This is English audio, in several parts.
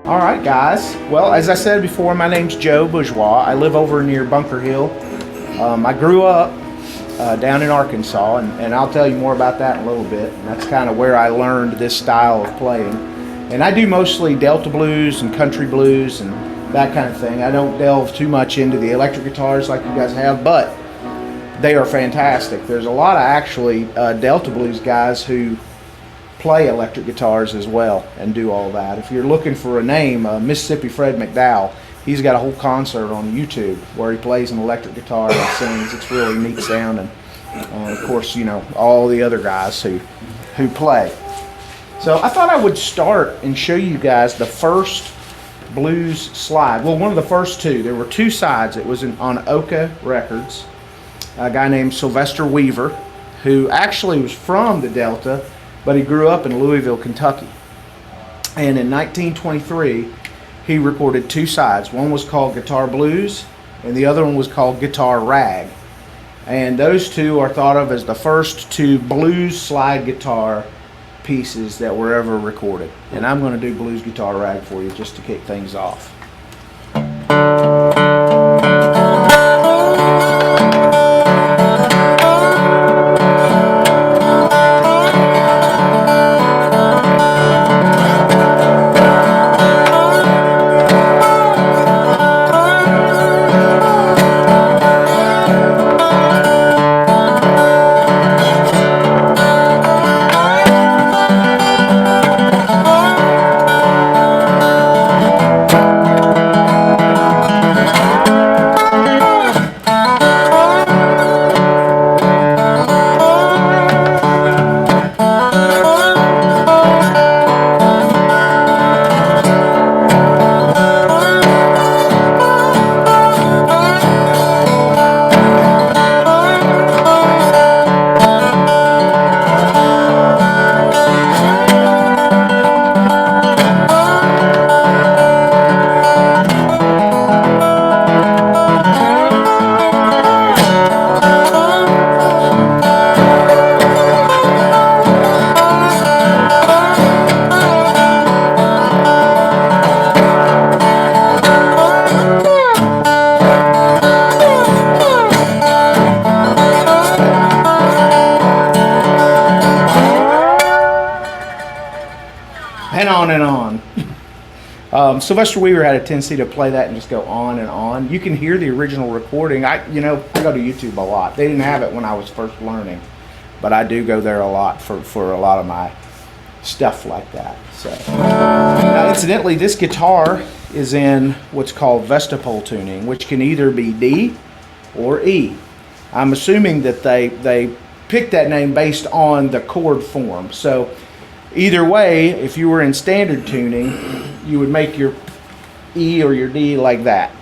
All right, guys. Well, as I said before, my name's Joe Bourgeois. I live over near Bunker Hill. I grew up down in Arkansas, and I'll tell you more about that in a little bit. And that's kind of where I learned this style of playing. And I do mostly Delta blues and country blues and that kind of thing. I don't delve too much into the electric guitars like you guys have, but they are fantastic. There's a lot of actually Delta blues guys who play electric guitars as well and do all that. If you're looking for a name, Mississippi Fred McDowell, he's got a whole concert on YouTube where he plays an electric guitar and sings. It's really neat sound, and of course, you know, all the other guys who play. So I thought I would start and show you guys the first blues slide. Well, one of the first two. There were two sides. It was on Oka Records. A guy named Sylvester Weaver, who actually was from the Delta, but he grew up in Louisville, Kentucky. And in 1923, he recorded two sides. One was called Guitar Blues, and the other one was called Guitar Rag. And those two are thought of as the first two blues slide guitar pieces that were ever recorded. And I'm going to do Blues Guitar Rag for you just to kick things off. And on and on. Sylvester Weaver had a tendency to play that and just go on and on. You can hear the original recording. I go to YouTube a lot. They didn't have it when I was first learning, but I do go there a lot for a lot of my stuff like that. So, now, incidentally, this guitar is in what's called Vestipole tuning, which can either be D or E. I'm assuming that they picked that name based on the chord form. So either way, if you were in standard tuning, you would make your E or your D like that.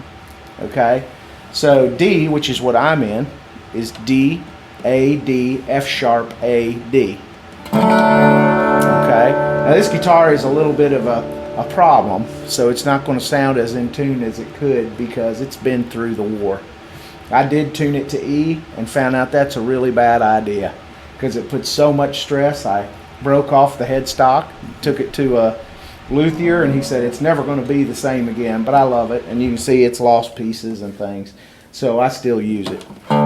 Okay? So D, which is what I'm in, is D, A, D, F sharp, A, D. Okay? Now this guitar is a little bit of a problem, so it's not going to sound as in tune as it could because it's been through the war. I did tune it to E and found out that's a really bad idea because it puts so much stress. I broke off the headstock, took it to a luthier, and he said it's never going to be the same again, but I love it, and you can see it's lost pieces and things, so I still use it. So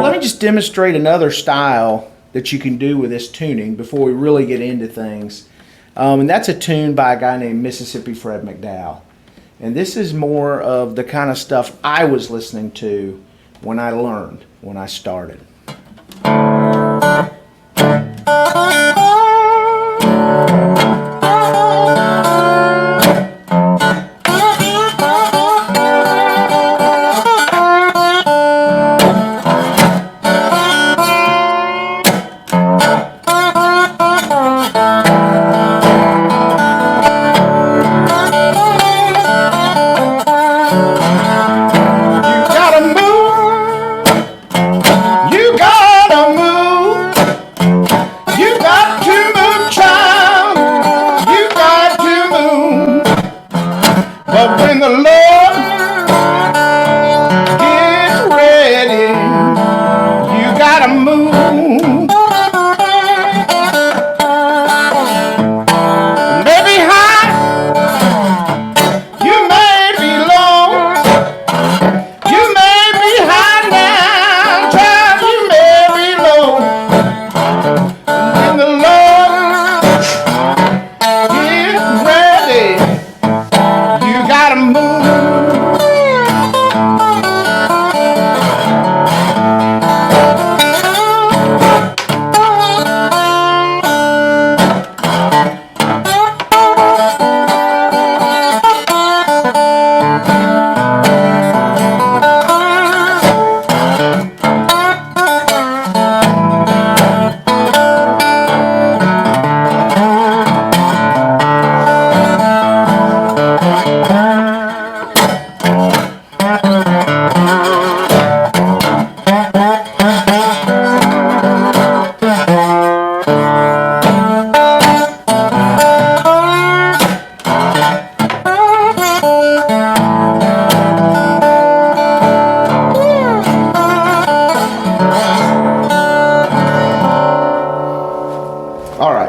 let me just demonstrate another style that you can do with this tuning before we really get into things, and that's a tune by a guy named Mississippi Fred McDowell, and this is more of the kind of stuff I was listening to when I learned, when I started. You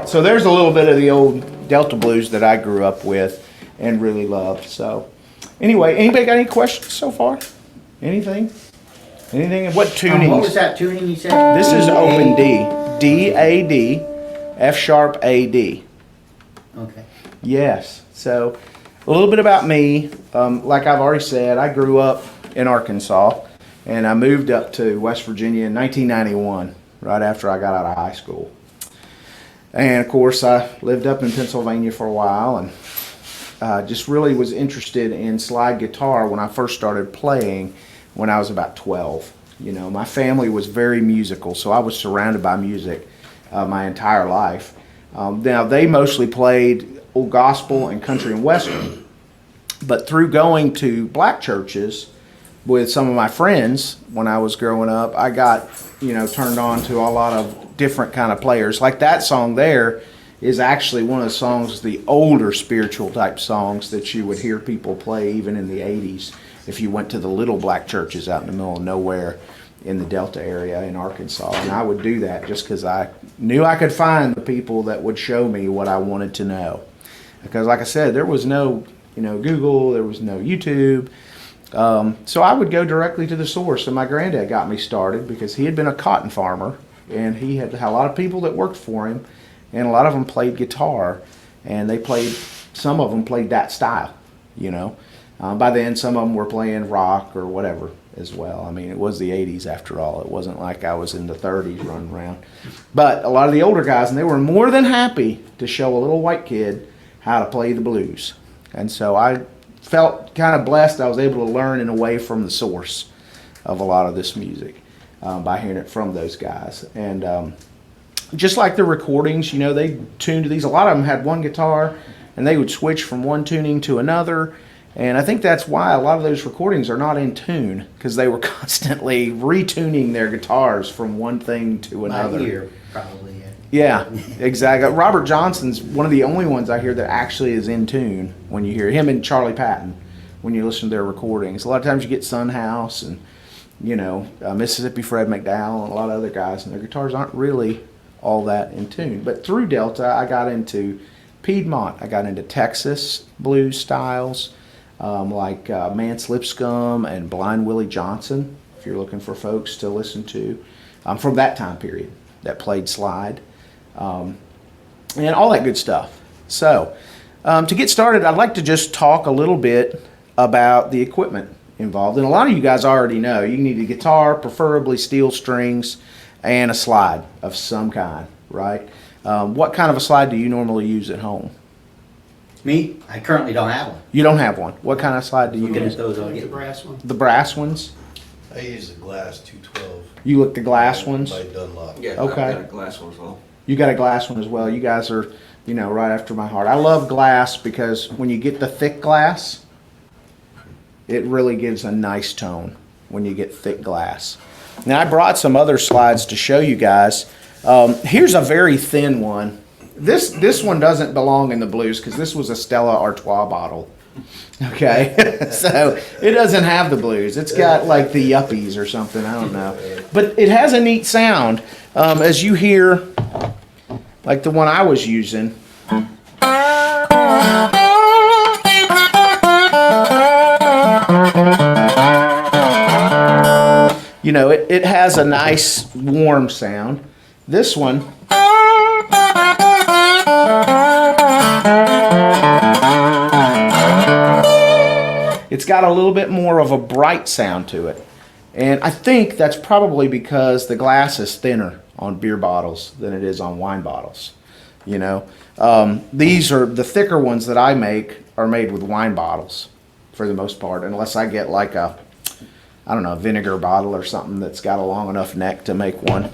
So there's a little bit of the old Delta blues that I grew up with and really loved. So anyway, anybody got any questions so far? Anything? Anything? What tuning? What was that tuning you said? This is open D. D, A, D, F sharp, A, D. Okay. Yes. So a little bit about me. Like I've already said, I grew up in Arkansas and I moved up to West Virginia in 1991, right after I got out of high school. And of course, I lived up in Pennsylvania for a while and just really was interested in slide guitar when I first started playing when I was about 12. You know, my family was very musical, so I was surrounded by music my entire life. Now, they mostly played old gospel and country and western, but through going to black churches with some of my friends when I was growing up, I got, you know, turned on to a lot of different kind of players. Like that song there is actually one of the songs, the older spiritual type songs that you would hear people play even in the 80s if you went to the little black churches out in the middle of nowhere in the Delta area in Arkansas. And I would do that just because I knew I could find the people that would show me what I wanted to know. Because like I said, there was no, you know, Google, there was no YouTube. So I would go directly to the source, and my granddad got me started because he had been a cotton farmer, and he had a lot of people that worked for him, and a lot of them played guitar, and some of them played that style, you know. By then, some of them were playing rock or whatever as well. I mean, it was the 80s after all. It wasn't like I was in the 30s running around. But a lot of the older guys, and they were more than happy to show a little white kid how to play the blues. And so I felt kind of blessed I was able to learn in a way from the source of a lot of this music by hearing it from those guys. And just like the recordings, you know, they tuned to these. A lot of them had one guitar, and they would switch from one tuning to another. And I think that's why a lot of those recordings are not in tune, because they were constantly retuning their guitars from one thing to another. My ear, probably. Yeah, exactly. Robert Johnson's one of the only ones I hear that actually is in tune when you hear him and Charlie Patton when you listen to their recordings. A lot of times you get Sun House and, you know, Mississippi Fred McDowell and a lot of other guys, and their guitars aren't really all that in tune. But through Delta, I got into Piedmont. I got into Texas blues styles like Mance Lipscomb and Blind Willie Johnson, if you're looking for folks to listen to from that time period that played slide. And all that good stuff. So, to get started, I'd like to just talk a little bit about the equipment involved. And a lot of you guys already know you need a guitar, preferably steel strings, and a slide of some kind, right? What kind of a slide do you normally use at home? Me? I currently don't have one. You don't have one. What kind of slide do you Looking use? at those, I'll The get brass one. The brass ones? I use the glass 212. You look the glass ones? By Dunlop. Yeah, Okay. I've got a glass one as well. You got a glass one as well. You guys are, you know, right after my heart. I love glass because when you get the thick glass, it really gives a nice tone when you get thick glass. Now, I brought some other slides to show you guys. Here's a very thin one. This one doesn't belong in the blues because this was a Stella Artois bottle. Okay, so it doesn't have the blues. It's got like the yuppies or something. I don't know, but it has a neat sound. As you hear, like the one I was using. You know, it has a nice warm sound. This one. It's got a little bit more of a bright sound to it. And I think that's probably because the glass is thinner on beer bottles than it is on wine bottles. You know, these are the thicker ones that I make are made with wine bottles for the most part, unless I get like a, I don't know, a vinegar bottle or something that's got a long enough neck to make one.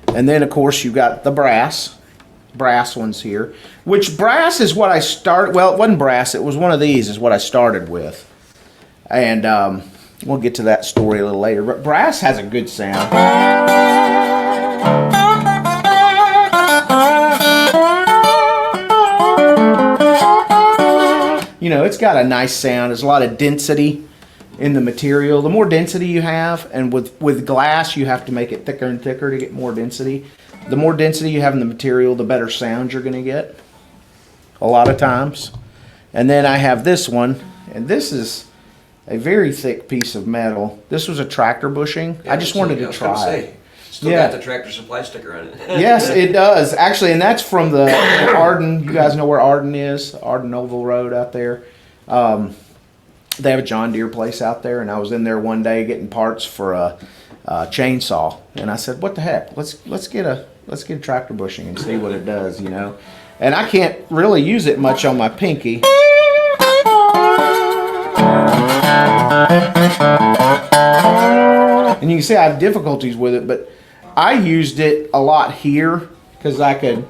And then of course you've got the brass ones here, which brass is what I started. Well, it wasn't brass, it was one of these is what I started with. And we'll get to that story a little later, but brass has a good sound. You know, it's got a nice sound. There's a lot of density in the material. The more density you have, and with glass, you have to make it thicker and thicker to get more density. The more density you have in the material, the better sound you're going to get a lot of times. And then I have this one, and this is a very thick piece of metal. This was a tractor bushing. Yeah, I just wanted to try it. Still Yeah. got the Tractor Supply sticker on it. Yes, it does. Actually, and that's from the Arden. You guys know where Arden is? Arden Oval Road out there. They have a John Deere place out there, and I was in there one day getting parts for a chainsaw, and I said, "What the heck? Let's get a tractor bushing and see what it does," you know. And I can't really use it much on my pinky. And you can see I have difficulties with it, but I used it a lot here because I could,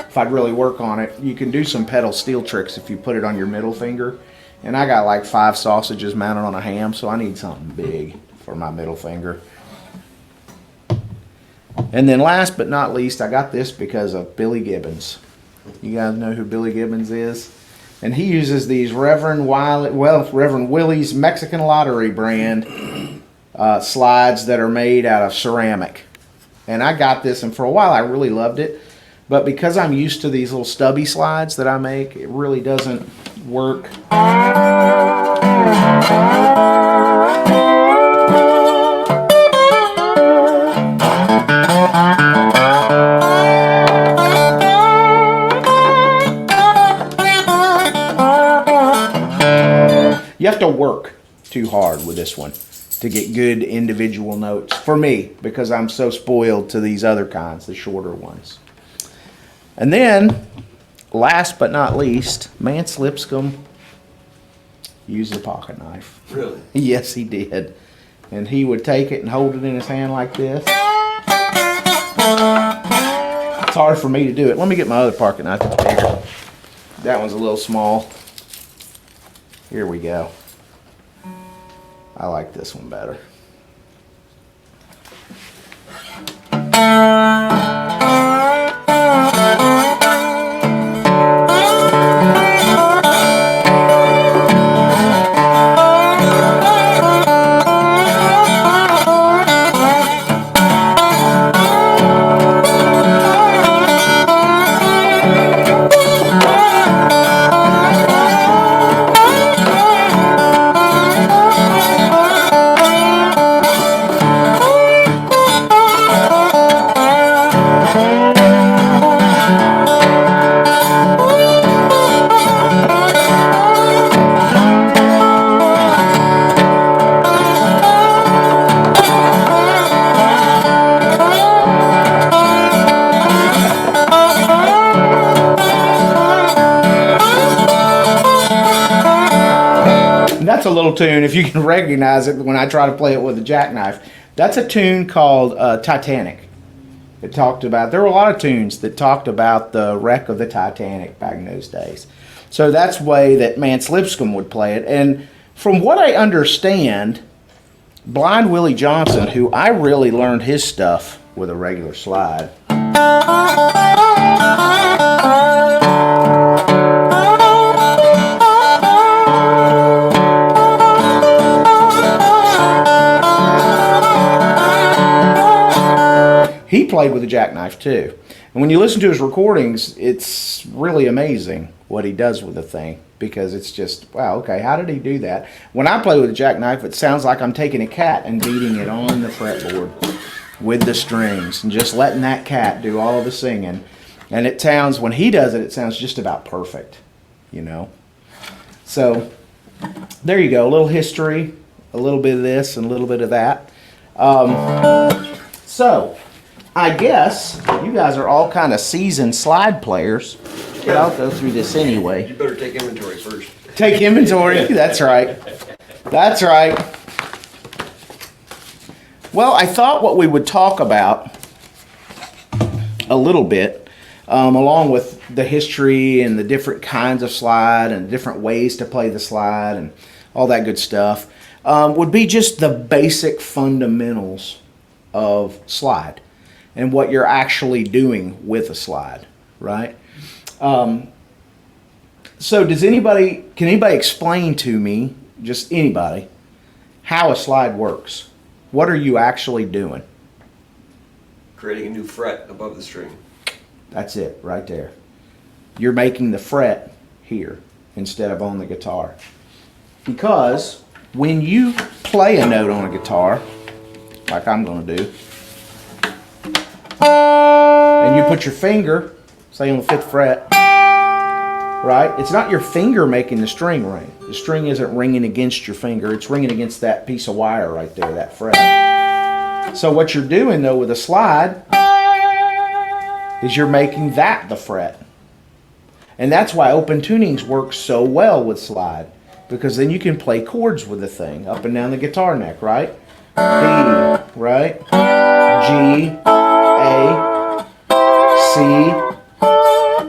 if I'd really work on it, you can do some pedal steel tricks if you put it on your middle finger. And I got like 5 sausages mounted on a ham, so I need something big for my middle finger. And then last but not least, I got this because of Billy Gibbons. You guys know who Billy Gibbons is? And he uses these Reverend Willie's Mexican Lottery brand slides that are made out of ceramic. And I got this, and for a while I really loved it. But because I'm used to these little stubby slides that I make, it really doesn't work. You have to work too hard with this one to get good individual notes. For me, because I'm so spoiled to these other kinds, the shorter ones. And then, last but not least, Mance Lipscomb used a pocket knife. Really? Yes, he did. And he would take it and hold it in his hand like this. It's hard for me to do it. Let me get my other pocket knife. It's bigger. That one's a little small. Here we go. I like this one better. That's a little tune, if you can recognize it when I try to play it with a jackknife. That's a tune called Titanic. It talked about, there were a lot of tunes that talked about the wreck of the Titanic back in those days. So that's the way that Mance Lipscomb would play it. And from what I understand, Blind Willie Johnson, who I really learned his stuff with a regular slide. He played with a jackknife too. And when you listen to his recordings, it's really amazing what he does with the thing, because it's just, wow, okay, how did he do that? When I play with a jackknife, it sounds like I'm taking a cat and beating it on the fretboard with the strings and just letting that cat do all of the singing. And it sounds, when he does it, it sounds just about perfect, you know? So there you go, a little history, a little bit of this and a little bit of that. So I guess you guys are all kind of seasoned slide players, but I'll go through this anyway. You better take inventory first. Take inventory. That's right. That's right. Well, I thought what we would talk about a little bit, along with the history and the different kinds of slide and different ways to play the slide and all that good stuff, would be just the basic fundamentals of slide and what you're actually doing with a slide, right? So can anybody explain to me just anybody, how a slide works. What are you actually doing? Creating a new fret above the string. That's it, right there. You're making the fret here instead of on the guitar. Because when you play a note on a guitar, like I'm going to do, and you put your finger, say on the 5th fret, right? It's not your finger making the string ring. The string isn't ringing against your finger. It's ringing against that piece of wire right there, that fret. So what you're doing, though, with a slide is you're making that the fret. And that's why open tunings work so well with slide, because then you can play chords with the thing up and down the guitar neck, right? D, right? G, A, C,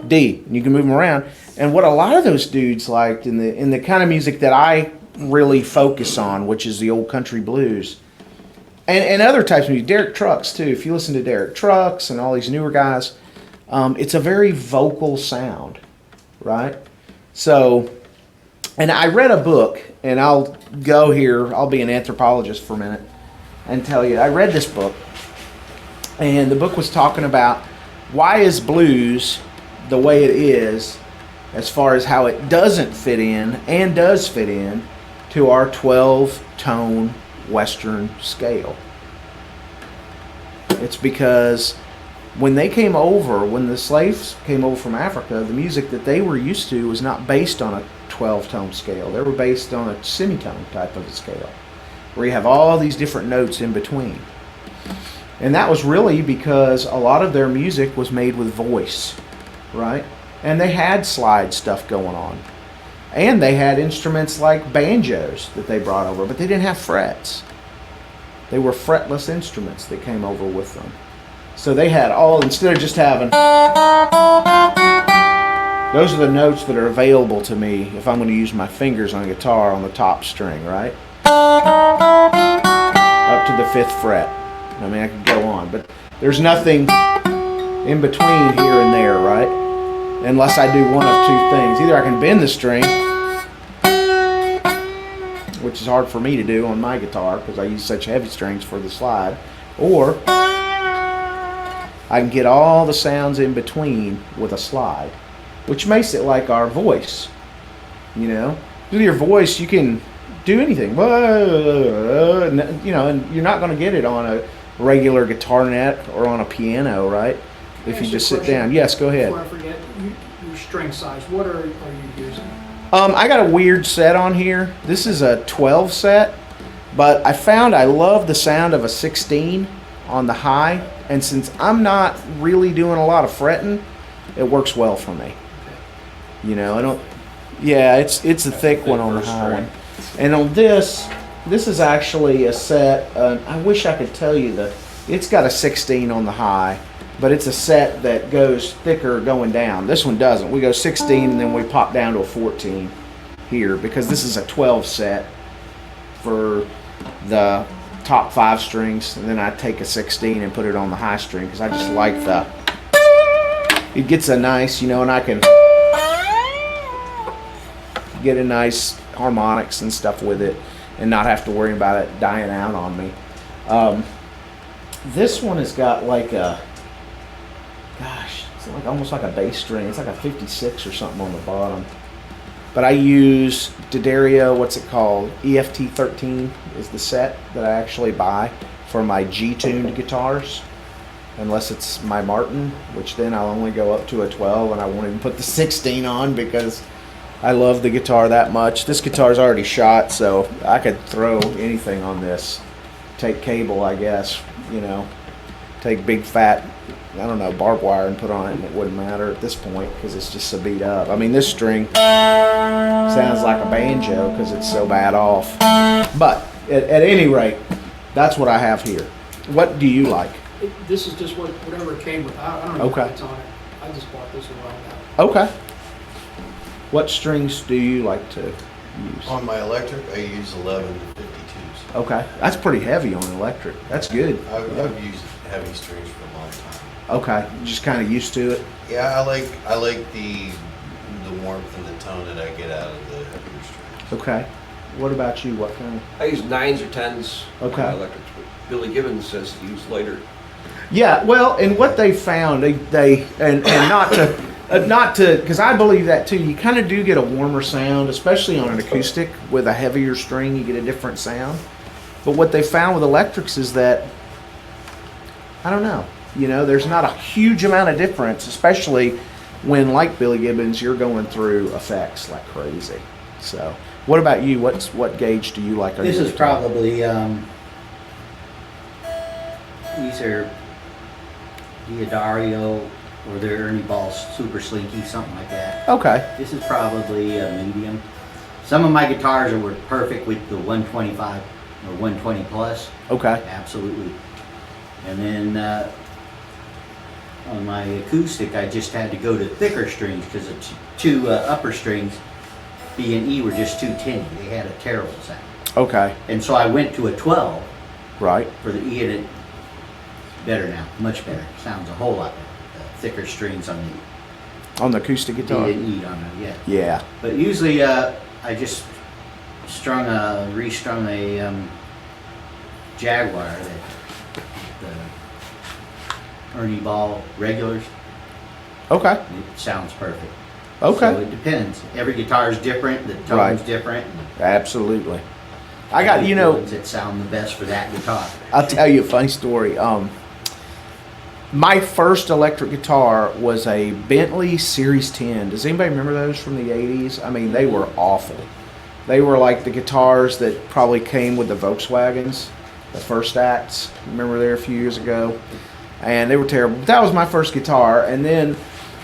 D. And you can move them around. And what a lot of those dudes liked in the kind of music that I really focus on, which is the old country blues, and other types of music, Derek Trucks too. If you listen to Derek Trucks and all these newer guys, it's a very vocal sound, right? So, and I read a book, and I'll go here, I'll be an anthropologist for a minute and tell you, I read this book, and the book was talking about why is blues the way it is as far as how it doesn't fit in and does fit in to our 12-tone Western scale. It's because when they came over, when the slaves came over from Africa, the music that they were used to was not based on a 12-tone scale. They were based on a semitone type of a scale, where you have all these different notes in between. And that was really because a lot of their music was made with voice, right? And they had slide stuff going on. And they had instruments like banjos that they brought over, but they didn't have frets. They were fretless instruments that came over with them. So they had all, instead of just having, those are the notes that are available to me if I'm going to use my fingers on a guitar on the top string, right? Up to the 5th fret. I mean, I could go on, but there's nothing in between here and there, right? Unless I do one of two things. Either I can bend the string, which is hard for me to do on my guitar because I use such heavy strings for the slide, or I can get all the sounds in between with a slide, which makes it like our voice. You know, with your voice you can do anything. You know, and you're not going to get it on a regular guitar neck or on a piano, right? If you just sit down. Yes, go ahead. Before I forget, your string size, what are you using? I got a weird set on here. This is a 12 set, but I found I love the sound of a 16 on the high, and since I'm not really doing a lot of fretting, it works well for me. You know, I don't. Yeah, it's a thick one on the high one, and on this is actually a set. I wish I could tell you it's got a 16 on the high, but it's a set that goes thicker going down. This one doesn't. We go 16 and then we pop down to a 14 here because this is a 12 set for the top 5 strings, and then I take a 16 and put it on the high string because I just like it gets a nice, you know, and I can get a nice harmonics and stuff with it and not have to worry about it dying out on me. This one has got like it's like almost like a bass string. It's like a 56 or something on the bottom. But I use D'Addario, what's it called? EFT 13 is the set that I actually buy for my G-tuned guitars. Unless it's my Martin, which then I'll only go up to a 12 and I won't even put the 16 on because I love the guitar that much. This guitar's already shot, so I could throw anything on this. Take cable, I guess, you know. Take big fat, I don't know, barbed wire and put on it, and it wouldn't matter at this point because it's just so beat up. I mean, this string sounds like a banjo because it's so bad off. But at any rate, that's what I have here. What do you like? This is just whatever it came with. I don't know Okay. what's on it. I just bought this one right Okay. What strings do you like to use? On my electric, I use 11 to 52s. Okay, that's pretty heavy on electric. That's good. I've used heavy strings for a long time. Okay, just kind of used to it. Yeah, I like the warmth and the tone that I get out of the heavier strings. Okay. What about you? What kind of? I use 9s or 10s on Okay. my electrics, but Billy Gibbons says to use later. Yeah, well, and what they found, and not to, because I believe that too. You kind of do get a warmer sound, especially on an acoustic with a heavier string. You get a different sound. But what they found with electrics is that, I don't know, there's not a huge amount of difference, especially when, like Billy Gibbons, you're going through effects like crazy. So, what about you? What gauge do you like? This is probably, these are Diodario or the Ernie Ball Super Slinky, something like that. Okay. This is probably a medium. Some of my guitars were perfect with the 125 or 120 plus. Okay. Absolutely. And then on my acoustic, I just had to go to thicker strings because the two upper strings, B and E, were just too tinny. They had a terrible sound. Okay. And so I went to a 12 Right. for the E, and it better now, much better. Sounds a whole lot better. Thicker strings on On the acoustic the guitar. D and E on it, yeah. Yeah. But usually I just restrung a Jaguar, the Ernie Ball regulars. Okay. It sounds perfect. Okay. So it depends. Every guitar is different. The tone's Right. different. Absolutely. I got, the ones that sound the best for that guitar. I'll tell you a funny story. My first electric guitar was a Bentley Series 10. Does anybody remember those from the 80s? I mean, they were awful. They were like the guitars that probably came with the Volkswagens, the first acts. Remember there a few years ago? And they were terrible. But that was my first guitar. And then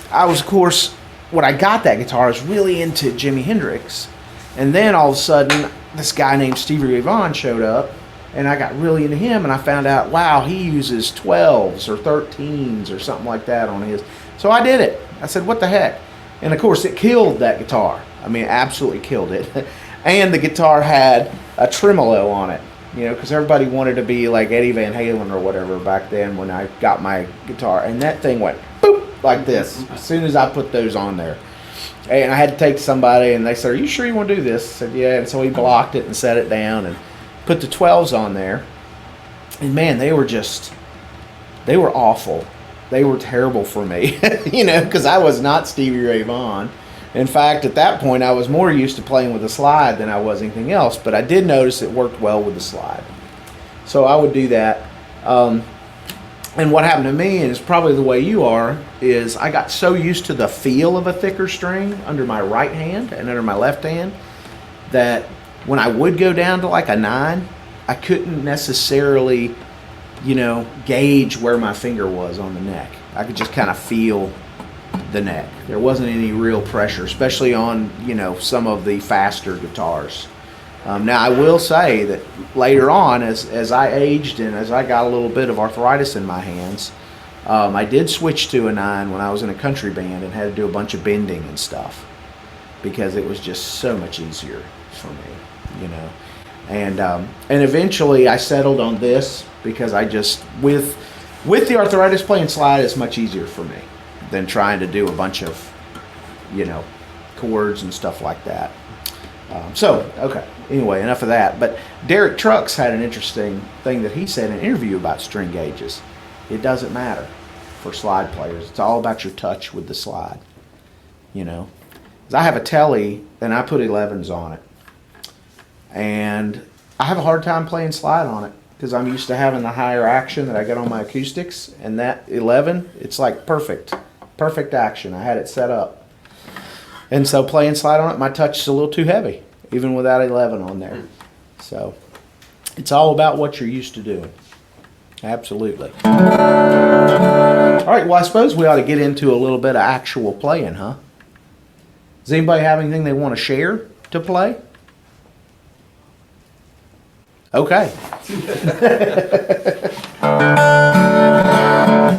I was, of course, when I got that guitar, I was really into Jimi Hendrix. And then all of a sudden, this guy named Stevie Ray Vaughan showed up, and I got really into him, and I found out, wow, he uses 12s or 13s or something like that on his. So I did it. I said, what the heck? And of course, it killed that guitar. I mean, absolutely killed it. And the guitar had a tremolo on it, because everybody wanted to be like Eddie Van Halen or whatever back then when I got my guitar. And that thing went boop like this as soon as I put those on there. And I had to take somebody, and they said, are you sure you want to do this? I said, yeah. And so he blocked it and set it down and put the 12s on there. And man, they were awful. They were terrible for me, because I was not Stevie Ray Vaughan. In fact, at that point, I was more used to playing with a slide than I was anything else. But I did notice it worked well with the slide. So I would do that. And what happened to me, and it's probably the way you are, is I got so used to the feel of a thicker string under my right hand and under my left hand that when I would go down to like a 9, I couldn't necessarily, gauge where my finger was on the neck. I could just kind of feel the neck. There wasn't any real pressure, especially on, some of the faster guitars. Now, I will say that later on, as I aged and as I got a little bit of arthritis in my hands, I did switch to a 9 when I was in a country band and had to do a bunch of bending and stuff because it was just so much easier for me, And eventually I settled on this because I just, with the arthritis, playing slide is much easier for me than trying to do a bunch of, chords and stuff like that. Okay. Anyway, enough of that. But Derek Trucks had an interesting thing that he said in an interview about string gauges. It doesn't matter for slide players. It's all about your touch with the slide. 'Cause I have a Telly and I put 11s on it. And I have a hard time playing slide on it because I'm used to having the higher action that I get on my acoustics. And that 11, it's like perfect action. I had it set up. And so playing slide on it, my touch is a little too heavy, even without 11 on there. So it's all about what you're used to doing. Absolutely. All right, well, I suppose we ought to get into a little bit of actual playing, huh? Does anybody have anything they want to share to play? Okay.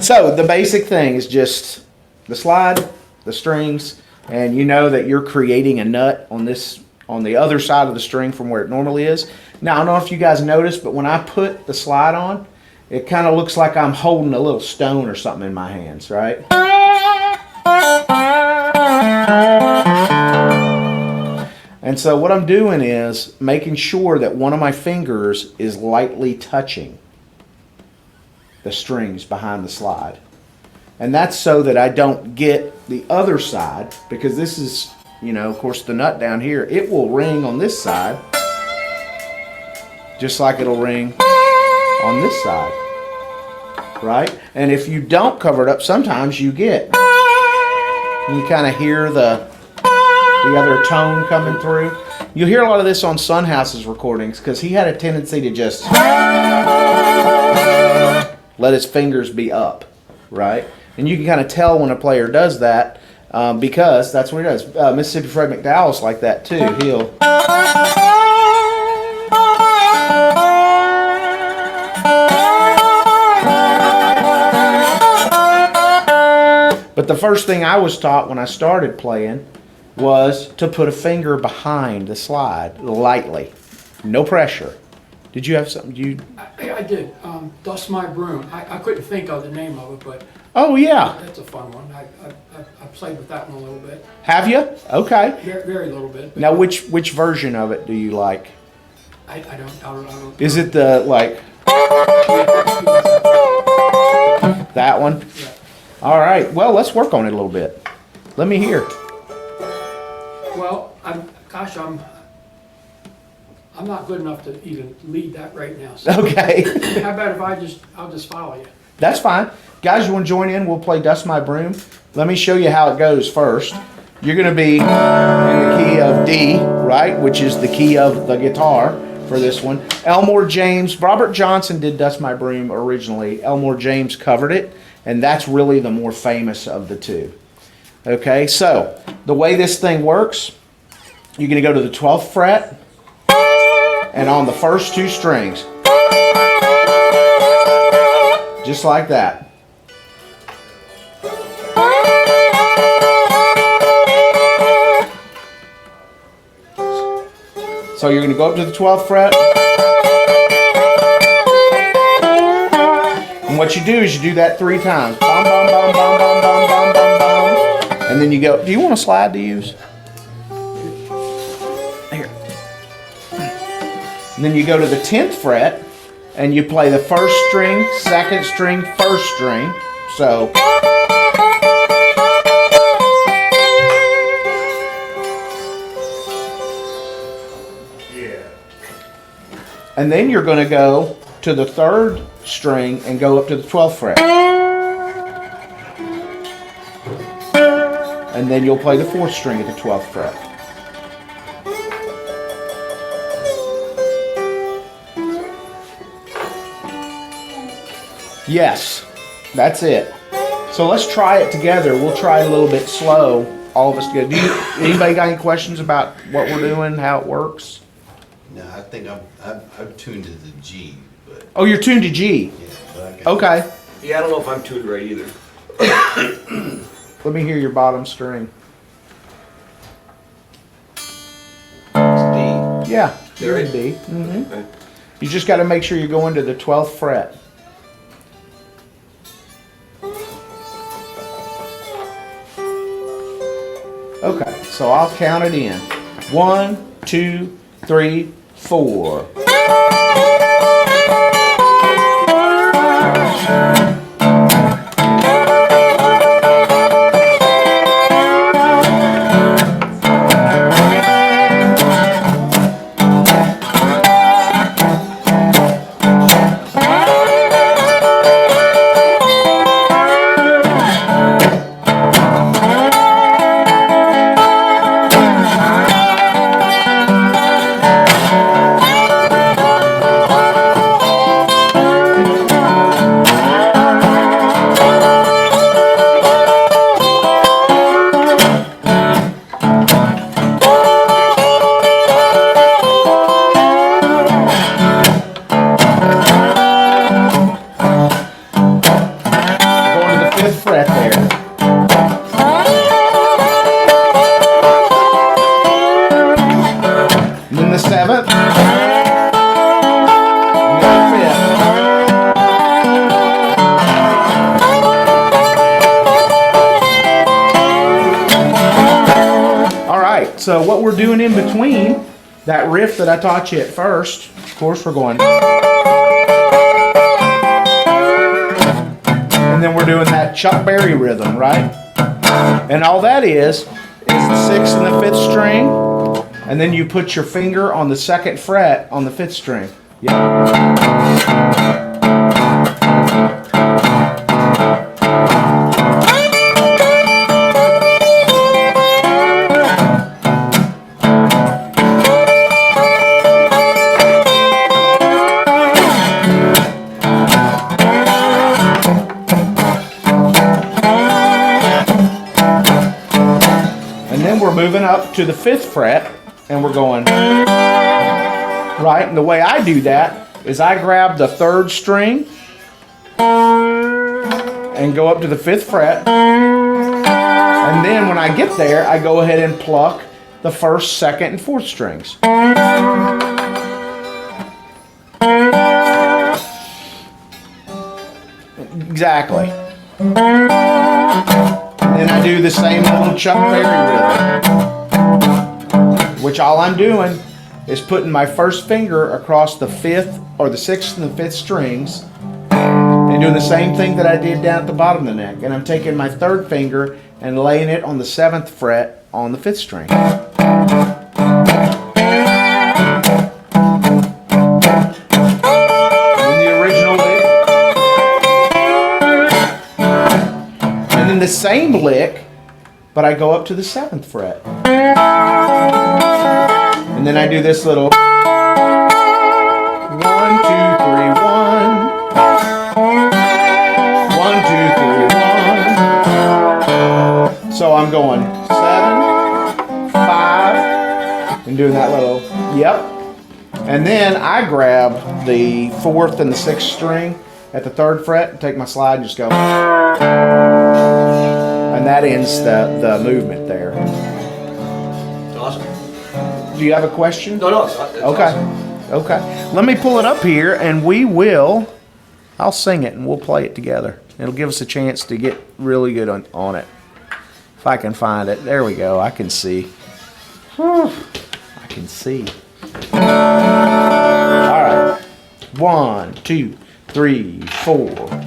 So the basic thing is just the slide, the strings, and you know that you're creating a nut on the other side of the string from where it normally is. Now, I don't know if you guys noticed, but when I put the slide on, it kind of looks like I'm holding a little stone or something in my hands, right? And so what I'm doing is making sure that one of my fingers is lightly touching the strings behind the slide. And that's so that I don't get the other side, because this is, you know, of course the nut down here, it will ring on this side just like it'll ring on this side, right? And if you don't cover it up, sometimes you kind of hear the other tone coming through. You'll hear a lot of this on Sunhouse's recordings because he had a tendency to just let his fingers be up, right? And you can kind of tell when a player does that because that's what he does. Mississippi Fred McDowell's like that too. He'll... But the first thing I was taught when I started playing was to put a finger behind the slide lightly. No pressure. Did you have something? I did. Dust My Broom. I couldn't think of the name of it, but Oh, yeah. that's a fun one. I played with that one a little bit. Have you? Okay. Very, very little bit. Now, which version of it do you like? I don't. Is it the, like, that one? Yeah. All right. Well, let's work on it a little bit. Let me hear. Well, I'm not good enough to even lead that right now. So Okay. how about if I'll just follow you? That's fine. Guys, you want to join in? We'll play Dust My Broom. Let me show you how it goes first. You're going to be in the key of D, right, which is the key of the guitar for this one. Elmore James, Robert Johnson did Dust My Broom originally. Elmore James covered it, and that's really the more famous of the two. Okay, so the way this thing works, you're going to go to the 12th fret, and on the first two strings, just like that. So you're going to go up to the 12th fret. And what you do is you do that 3 times. Bum, bum, bum, bum, bum, bum, bum, bum, bum. And then you go, do you want a slide to use? Here. And then you go to the 10th fret and you play the first string, second string, first string. So. And then you're going to go to the 3rd string and go up to the 12th fret. And then you'll play the 4th string at the 12th fret. Yes, that's it. So let's try it together. We'll try it a little bit slow, all of us together. Anybody got any questions about what we're doing, how it works? No, I think I'm tuned to the G, but Oh, you're tuned to G. yeah. But I got Okay. Yeah, I don't know if I'm tuned right either. Let me hear your bottom string. it's D. Yeah, There you're in it- D. Mm-hmm. Okay. You just got to make sure you go into the 12th fret. Okay, so I'll count it in. 1, 2, 3, 4. Going to the 5th fret there. And then the 7th. And then the 5th. All right, so so what we're doing in between that riff that I taught you at first, of course we're going, and then we're doing that Chuck Berry rhythm, right? And all that is the 6th and the 5th string, and then you put your finger on the 2nd fret on the 5th string. Yeah. We're moving up to the 5th fret and we're going right, and the way I do that is I grab the 3rd string and go up to the 5th fret, and then when I get there I go ahead and pluck the 1st, 2nd, and 4th strings. Exactly. Then I do the same little Chuck Berry rhythm, which all I'm doing is putting my 1st finger across the 5th or the 6th and the 5th strings and doing the same thing that I did down at the bottom of the neck. And I'm taking my 3rd finger and laying it on the 7th fret on the 5th string. The same lick, but I go up to the 7th fret, and then I do this little 1, 2, 3, 1, 1, 2, 3, 1. So I'm going 7, 5, and doing that little yep, and then I grab the 4th and the 6th string at the 3rd fret and take my slide and just go. And that ends the movement there. Awesome. Do you have a question? No, it's Okay. awesome. Okay. Let me pull it up here and I'll sing it and we'll play it together. It'll give us a chance to get really good on it. If I can find it. There we go. I can see. Whew. I can see. All right. 1, 2, 3, 4.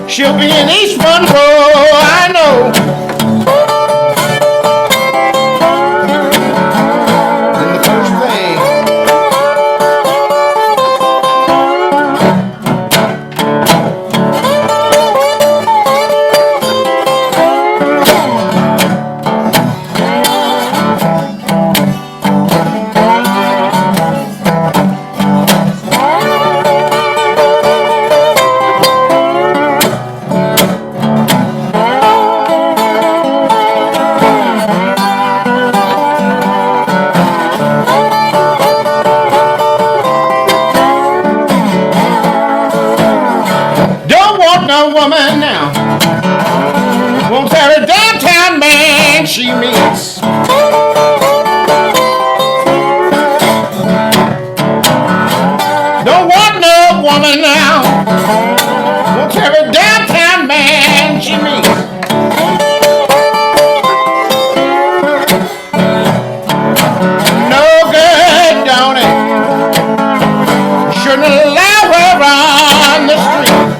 She'll be in East Monroe, I know. Then the first thing, a woman now wants every downtown man she meets. Don't want no woman now wants every downtown man she meets. No good, don't it? Shouldn't allow her on the street.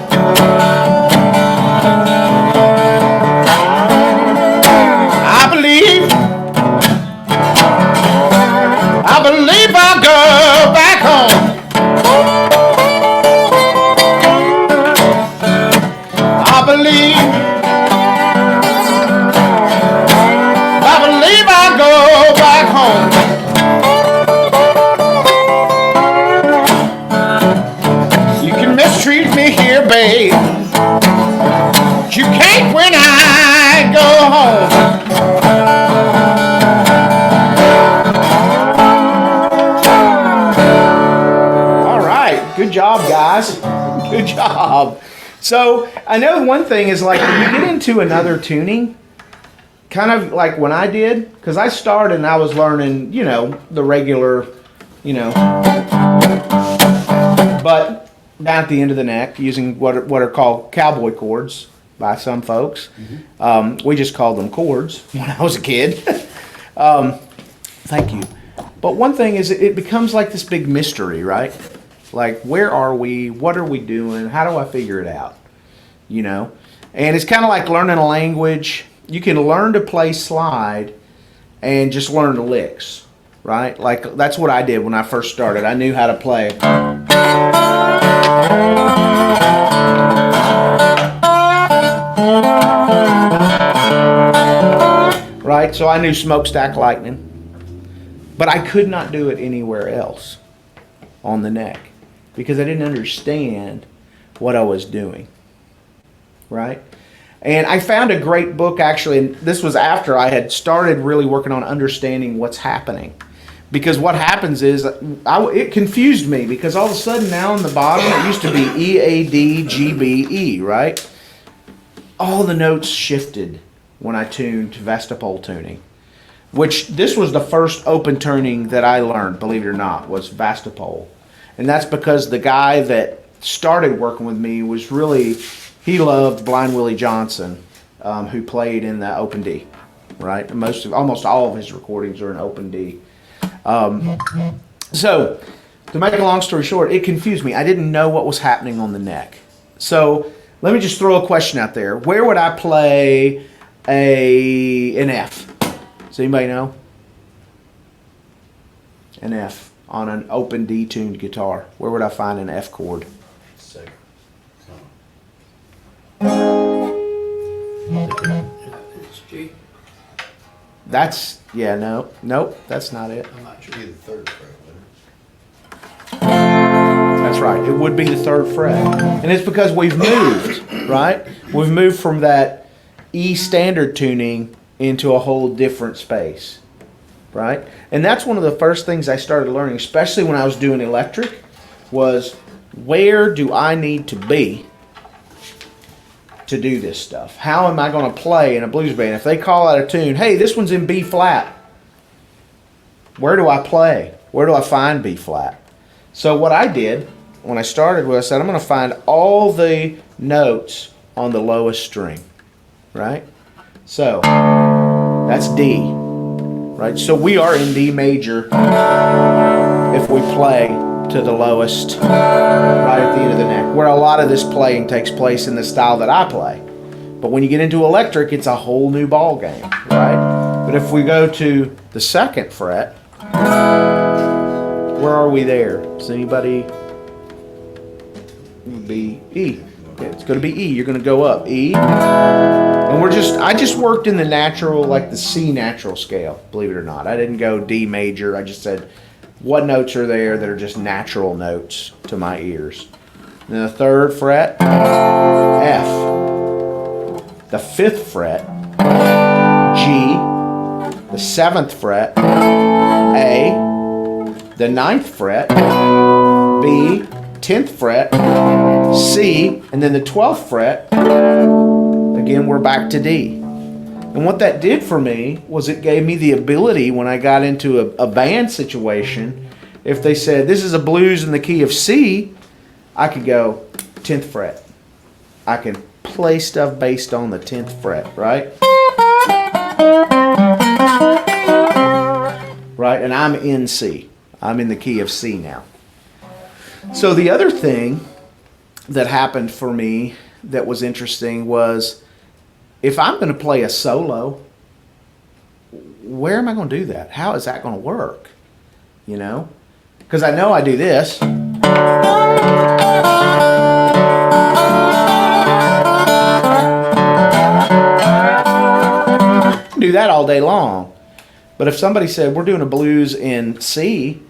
I believe I'll go back home. I believe I'll go back home. You can mistreat me here, babe, but you can't when I go home. Good job, guys. Good job. So I know one thing is like when you get into another tuning, kind of like when I did, because I started and I was learning, you know, the regular, you know, but down at the end of the neck using what are called cowboy chords by some folks. We just called them chords when I was a kid. Thank you. But one thing is it becomes like this big mystery, right? Like, where are we? What are we doing? How do I figure it out? You know? And it's kind of like learning a language. You can learn to play slide and just learn the licks, right? Like, that's what I did when I first started. I knew how to play. Right? So I knew Smokestack Lightning. But I could not do it anywhere else on the neck, because I didn't understand what I was doing, right? And I found a great book, actually, and this was after I had started really working on understanding what's happening. Because what happens is, it confused me, because all of a sudden now on the bottom, it used to be E, A, D, G, B, E, right? All the notes shifted when I tuned to Vestipole tuning, which this was the first open tuning that I learned, believe it or not, was Vestipole. And that's because the guy that started working with me was really, he loved Blind Willie Johnson, who played in the open D, right? Almost all of his recordings are in open D. So, to make a long story short, it confused me. I didn't know what was happening on the neck. So, let me just throw a question out there. Where would I play an F? Does anybody know? An F on an open D tuned guitar. Where would I find an F chord? Second. It's G. That's, yeah, nope, that's not it. I'm not Should sure. be the third fret, wouldn't That's right, it would be the 3rd fret. And it's because we've moved, right? We've moved from that E standard tuning into a whole different space, right? And that's one of the first things I started learning, especially when I was doing electric, was where do I need to be to do this stuff? How am I going to play in a blues band? If they call out a tune, hey, this one's in B flat, where do I play? Where do I find B flat? So what I did when I started was I said, I'm going to find all the notes on the lowest string, right? So that's D, right? So we are in D major if we play to the lowest right at the end of the neck, where a lot of this playing takes place in the style that I play. But when you get into electric, it's a whole new ball game, right? But if we go to the 2nd fret, where are we there? Does anybody? It would be E. Okay, it's going to be E. You're going to go up E. And I just worked in the natural, like the C natural scale, believe it or not. I didn't go D major. I just said, what notes are there that are just natural notes to my ears? And then the 3rd fret, F. The 5th fret, G. The 7th fret, A. The 9th fret, B, 10th fret, C, and then the 12th fret, again, we're back to D. And what that did for me was it gave me the ability when I got into a band situation, if they said, this is a blues in the key of C, I could go 10th fret. I can play stuff based on the 10th fret, right? Right, and I'm in C. I'm in the key of C now. So the other thing that happened for me that was interesting was, if I'm going to play a solo, where am I going to do that? How is that going to work? You know? Because I know I do this. Do that all day long. But if somebody said, we're doing a blues in C,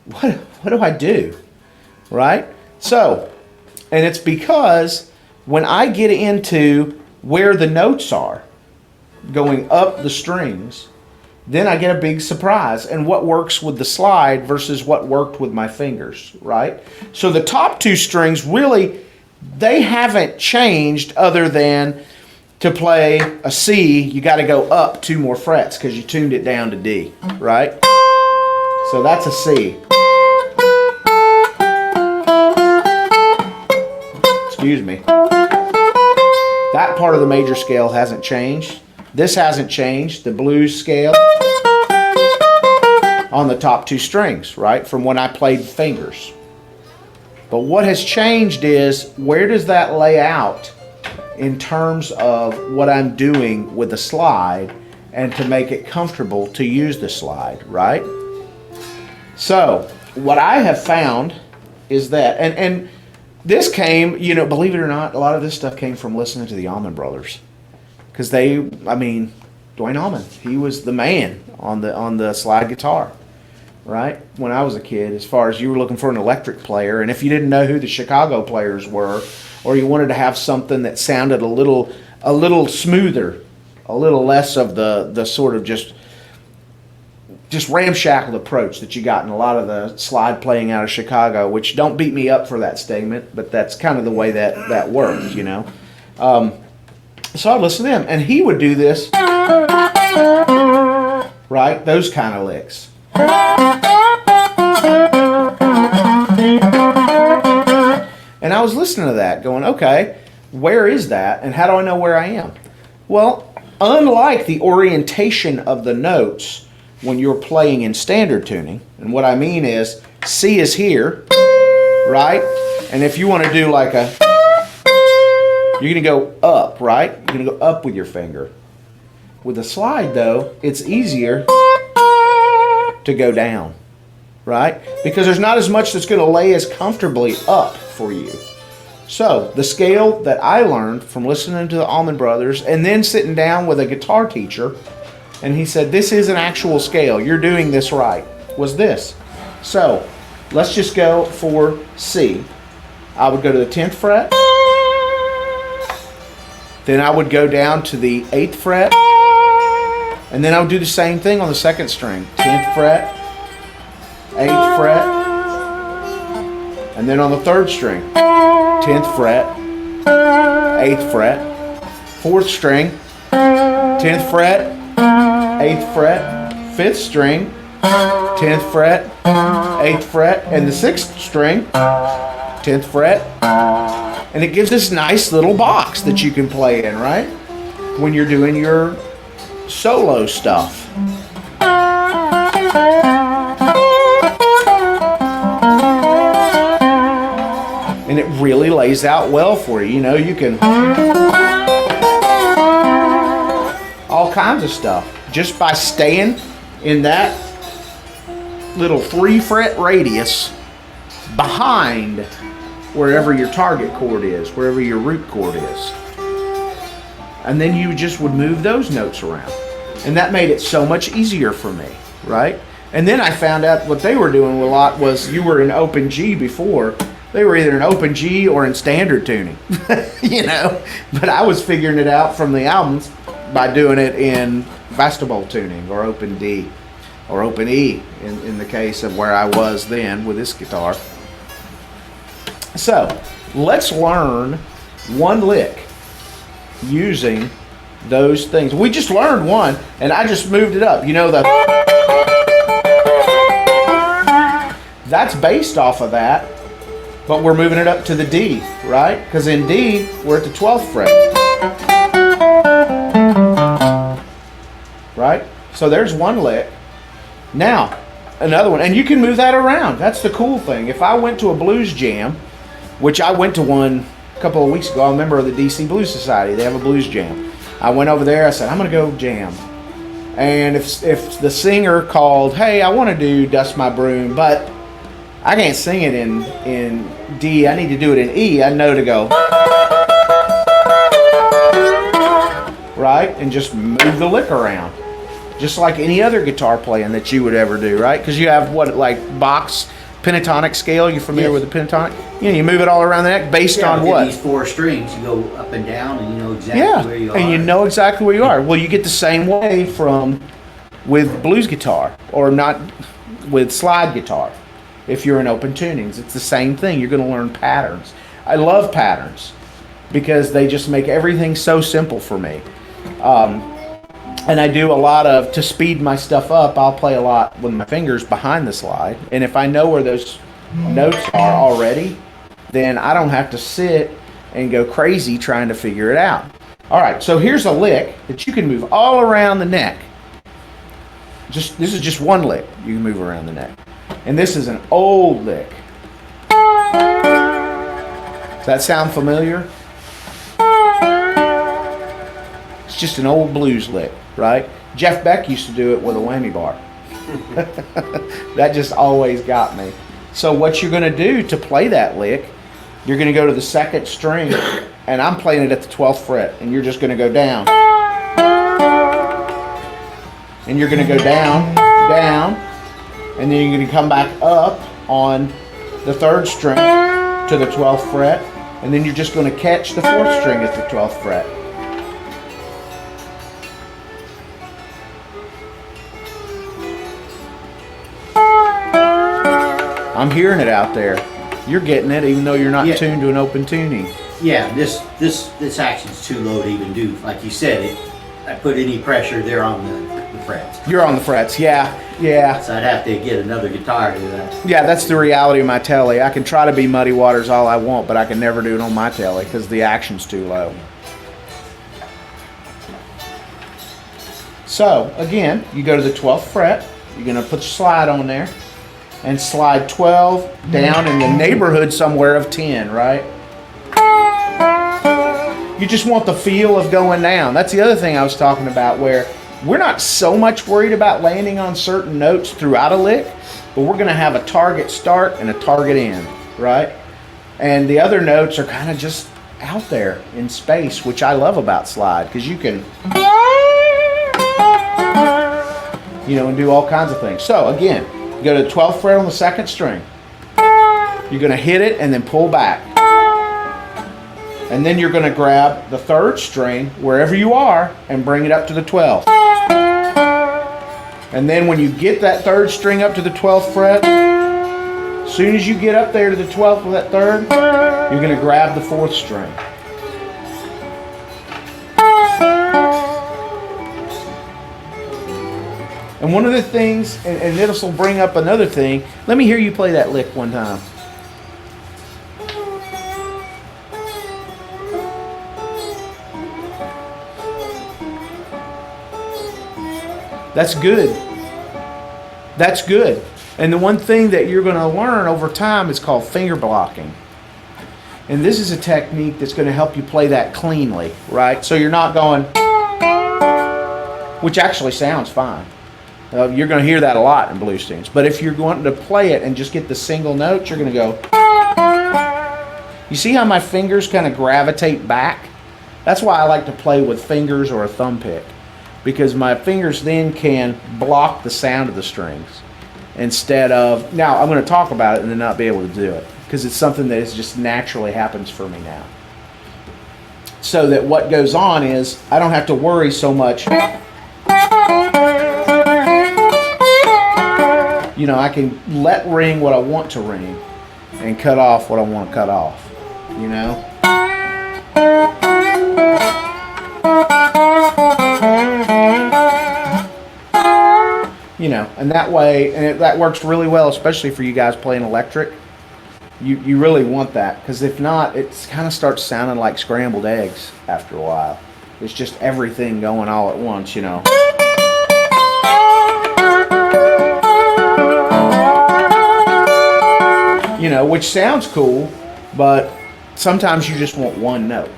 what do I do? Right? So, and it's because when I get into where the notes are, going up the strings, then I get a big surprise. And what works with the slide versus what worked with my fingers, right? So the top two strings really, they haven't changed other than to play a C, you got to go up 2 more frets because you tuned it down to D, right? So that's a C. Excuse me. That part of the major scale hasn't changed. This hasn't changed, the blues scale on the top 2 strings, right? From when I played fingers. But what has changed is, where does that lay out in terms of what I'm doing with the slide and to make it comfortable to use the slide, right? So what I have found is that, and this came, you know, believe it or not, a lot of this stuff came from listening to the Allman Brothers. Because Dwayne Allman, he was the man on the slide guitar, right? When I was a kid, as far as you were looking for an electric player, and if you didn't know who the Chicago players were, or you wanted to have something that sounded a little smoother, a little less of the sort of just ramshackle approach that you got in a lot of the slide playing out of Chicago, which, don't beat me up for that statement, but that's kind of the way that worked, you know. So I'd listen to him, and he would do this, right? Those kind of licks. And I was listening to that, going, okay, where is that, and how do I know where I am? Well, unlike the orientation of the notes when you're playing in standard tuning, and what I mean is, C is here, right? And if you want to do like a, you're going to go up, right? You're going to go up with your finger. With the slide, though, it's easier to go down, right? Because there's not as much that's going to lay as comfortably up for you. So the scale that I learned from listening to the Allman Brothers and then sitting down with a guitar teacher, and he said, this is an actual scale, you're doing this right, was this. So let's just go for C. I would go to the 10th fret, then I would go down to the 8th fret, and then I would do the same thing on the 2nd string. 10th fret, 8th fret, and then on the 3rd string, 10th fret, 8th fret, 4th string, 10th fret, 8th fret, 5th string, 10th fret, 8th fret, and the 6th string, 10th fret, and it gives this nice little box that you can play in, right? When you're doing your solo stuff. And it really lays out well for you. You know, you can all kinds of stuff just by staying in that little 3-fret radius behind wherever your target chord is, wherever your root chord is. And then you just would move those notes around. And that made it so much easier for me, right? And then I found out what they were doing a lot was, you were in open G before. They were either in open G or in standard tuning, you know? But I was figuring it out from the albums by doing it in vestibule tuning or open D or open E in the case of where I was then with this guitar. So let's learn one lick using those things. We just learned one, and I just moved it up. You know, that's based off of that, but we're moving it up to the D, right? Because in D, we're at the 12th fret. Right? So there's one lick. Now, another one. And you can move that around. That's the cool thing. If I went to a blues jam, which I went to one a couple of weeks ago, I'm a member of the DC Blues Society. They have a blues jam. I went over there. I said, I'm going to go jam. And if the singer called, hey, I want to do Dust My Broom, but I can't sing it in D. I need to do it in E. I know to go. Right? And just move the lick around. Just like any other guitar playing that you would ever do, right? Because you have what, like Bach's pentatonic scale. You familiar with the pentatonic? You know, you move it all around the neck based on what? These 4 strings, you go up and down, and you know exactly where you are. And you know exactly where you are. Well, you get the same way with blues guitar, or not with slide guitar. If you're in open tunings, it's the same thing. You're going to learn patterns. I love patterns because they just make everything so simple for me. And I do a lot of, to speed my stuff up, I'll play a lot with my fingers behind the slide. And if I know where those notes are already, then I don't have to sit and go crazy trying to figure it out. All right, so here's a lick that you can move all around the neck. This is just one lick you can move around the neck. And this is an old lick. Does that sound familiar? It's just an old blues lick, right? Jeff Beck used to do it with a whammy bar. That just always got me. So what you're going to do to play that lick, you're going to go to the 2nd string, and I'm playing it at the 12th fret, and you're just going to go down. And you're going to go down, down, and then you're going to come back up on the 3rd string to the 12th fret, and then you're just going to catch the 4th string at the 12th fret. I'm hearing it out there. You're getting it, even though you're not tuned to an open tuning. Yeah, this action's too low to even do. Like you said, I put any pressure there on the frets. You're on the frets, yeah. So I'd have to get another guitar to do that. Yeah, that's the reality of my telly. I can try to be Muddy Waters all I want, but I can never do it on my telly because the action's too low. So, again, you go to the 12th fret. You're going to put your slide on there and slide 12 down in the neighborhood somewhere of 10, right? You just want the feel of going down. That's the other thing I was talking about, where we're not so much worried about landing on certain notes throughout a lick, but we're going to have a target start and a target end, right? And the other notes are kind of just out there in space, which I love about slide, because you can, you know, and do all kinds of things. So again, you go to the 12th fret on the 2nd string. You're going to hit it and then pull back. And then you're going to grab the 3rd string, wherever you are, and bring it up to the 12th. And then when you get that 3rd string up to the 12th fret, as soon as you get up there to the 12th with that 3rd, you're going to grab the 4th string. And one of the things, and this will bring up another thing, let me hear you play that lick one time. That's good. That's good. And the one thing that you're going to learn over time is called finger blocking. And this is a technique that's going to help you play that cleanly, right? So you're not going, which actually sounds fine. You're going to hear that a lot in blues tunes. But if you're going to play it and just get the single notes, you're going to go. You see how my fingers kind of gravitate back? That's why I like to play with fingers or a thumb pick, because my fingers then can block the sound of the strings instead of, now I'm going to talk about it and then not be able to do it, because it's something that is just naturally happens for me now. So that what goes on is I don't have to worry so much. You know, I can let ring what I want to ring, and cut off what I want to cut off, you know? You know, and that way, that works really well, especially for you guys playing electric. You really want that, because if not, it kind of starts sounding like scrambled eggs after a while. It's just everything going all at once, you know. You know, which sounds cool, but sometimes you just want one note,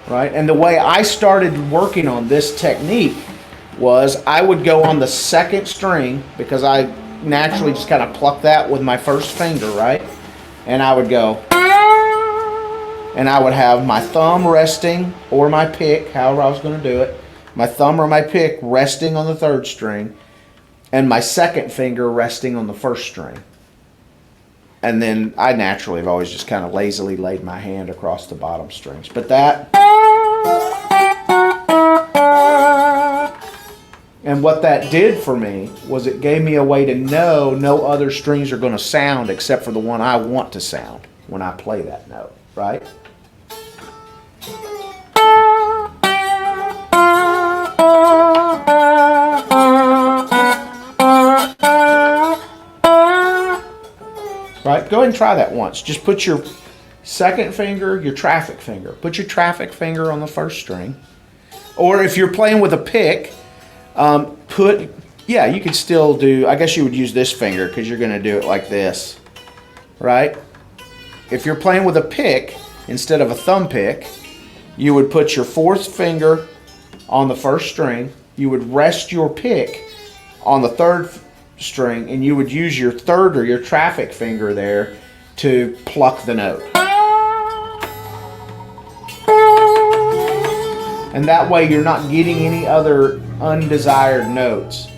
right? And the way I started working on this technique was I would go on the second string, because I naturally just kind of pluck that with my first finger, right? And I would go, and I would have my thumb resting, or my pick, however I was going to do it, my thumb or my pick resting on the third string, and my second finger resting on the first string. And then I naturally have always just kind of lazily laid my hand across the bottom strings. But that, and what that did for me was it gave me a way to know no other strings are going to sound except for the one I want to sound when I play that note, right? Right? Go ahead and try that once. Just put your second finger, your traffic finger. Put your traffic finger on the first string. Or if you're playing with a pick, you could still do, I guess you would use this finger because you're going to do it like this, right? If you're playing with a pick instead of a thumb pick, you would put your fourth finger on the first string, you would rest your pick on the third string, and you would use your third or your traffic finger there to pluck the note. And that way you're not getting any other undesired notes.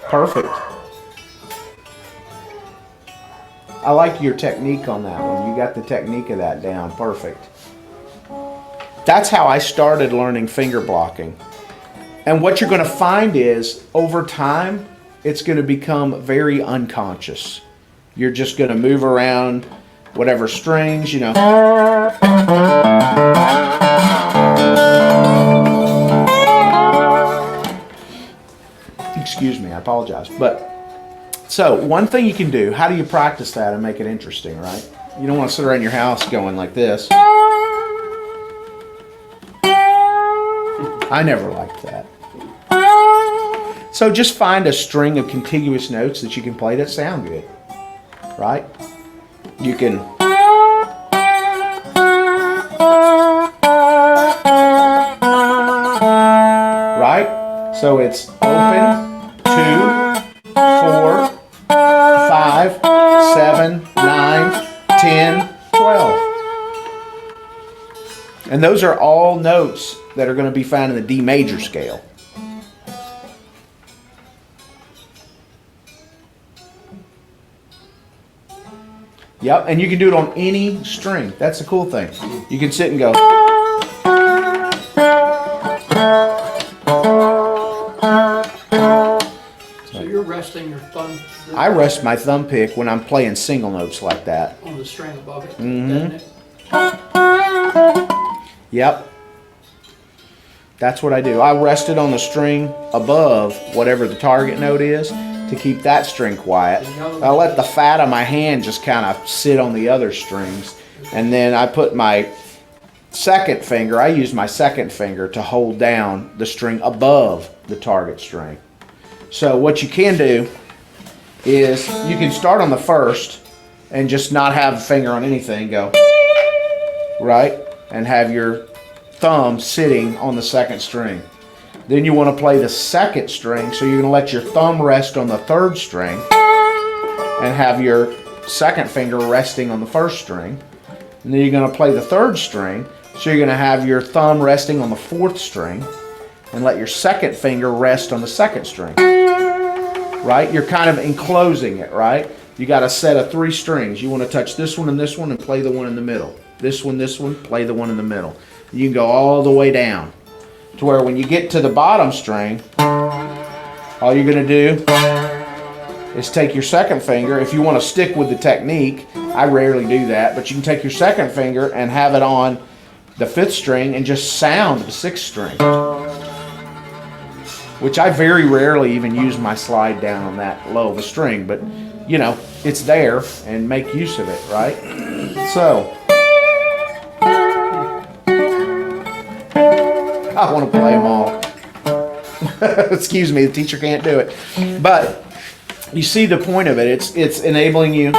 Perfect. I like your technique on that one. You got the technique of that down. Perfect. That's how I started learning finger blocking. And what you're going to find is, over time, it's going to become very unconscious. You're just going to move around whatever strings, you know. Excuse me, I apologize. But, so, one thing you can do, how do you practice that and make it interesting, right? You don't want to sit around your house going like this. I never liked that. So just find a string of contiguous notes that you can play that sound good, right? You can... Right? So it's open, 2, 4, 5, 7, 9, 10, 12. And those are all notes that are going to be found in the D major scale. Yep, and you can do it on any string. That's the cool thing. You can sit and go. So you're resting your thumb. I rest my thumb pick when I'm playing single notes like that. On the string above it. Mm-hmm. Yep. That's what I do. I rest it on the string above whatever the target note is to keep that string quiet. I let the fat of my hand just kind of sit on the other strings. And then I put my second finger, I use my second finger to hold down the string above the target string. So what you can do is you can start on the first and just not have a finger on anything, go, right? And have your thumb sitting on the second string. Then you want to play the second string, so you're going to let your thumb rest on the third string and have your second finger resting on the first string. And then you're going to play the third string, so you're going to have your thumb resting on the fourth string and let your second finger rest on the second string. Right? You're kind of enclosing it, right? You got a set of 3 strings. You want to touch this one and play the one in the middle. This one, play the one in the middle. You can go all the way down to where when you get to the bottom string, all you're gonna do is take your second finger. If you want to stick with the technique, I rarely do that, but you can take your second finger and have it on the 5th string and just sound the 6th string. Which I very rarely even use my slide down on that low of a string, but you know, it's there and make use of it, right? So, I want to play them all. Excuse me, the teacher can't do it. But you see the point of it. It's enabling you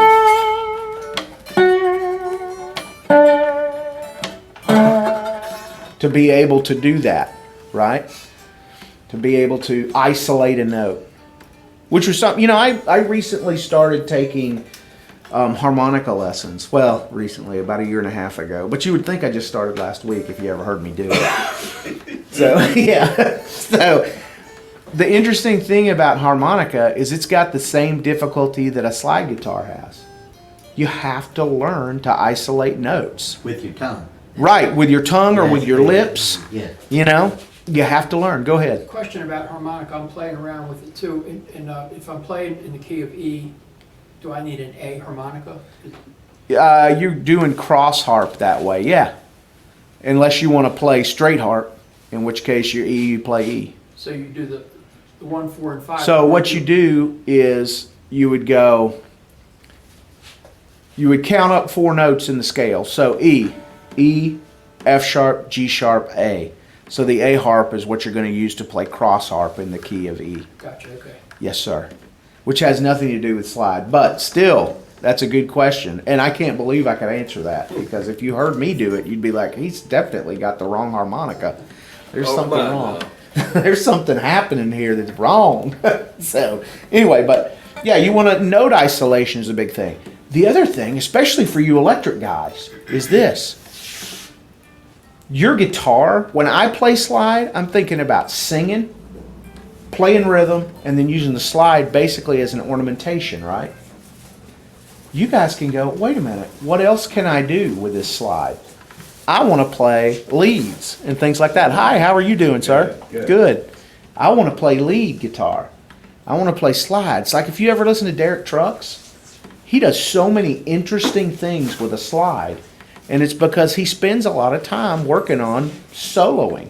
to be able to do that, right? To be able to isolate a note. Which was something, you know, I recently started taking harmonica lessons. Well, recently, about 1.5 years ago. But you would think I just started last week if you ever heard me do it. So, yeah. So, the interesting thing about harmonica is it's got the same difficulty that a slide guitar has. You have to learn to isolate notes. With your tongue. Right, with your tongue or with your lips. Yeah. You know, you have to learn. Go ahead. Question about harmonica, I'm playing around with it too, and if I'm playing in the key of E, do I need an A harmonica? You're doing cross harp that way, yeah. Unless you want to play straight harp, in which case your E, you play E. So you do the 1, 4, and 5. So what you do is you would count up 4 notes in the scale. So E, F sharp, G sharp, A. So the A harp is what you're going to use to play cross harp in the key of E. Gotcha, okay. Yes, sir. Which has nothing to do with slide. But still, that's a good question. And I can't believe I could answer that. Because if you heard me do it, you'd be like, he's definitely got the wrong harmonica. There's something wrong. There's something happening here that's wrong. So, anyway, but yeah, you want to, note isolation is a big thing. The other thing, especially for you electric guys, is this. Your guitar, when I play slide, I'm thinking about singing, playing rhythm, and then using the slide basically as an ornamentation, right? You guys can go, wait a minute, what else can I do with this slide? I want to play leads and things like that. Hi, how are you doing, sir? Good. I want to play lead guitar. I want to play slides. Like if you ever listen to Derek Trucks, he does so many interesting things with a slide. And it's because he spends a lot of time working on soloing.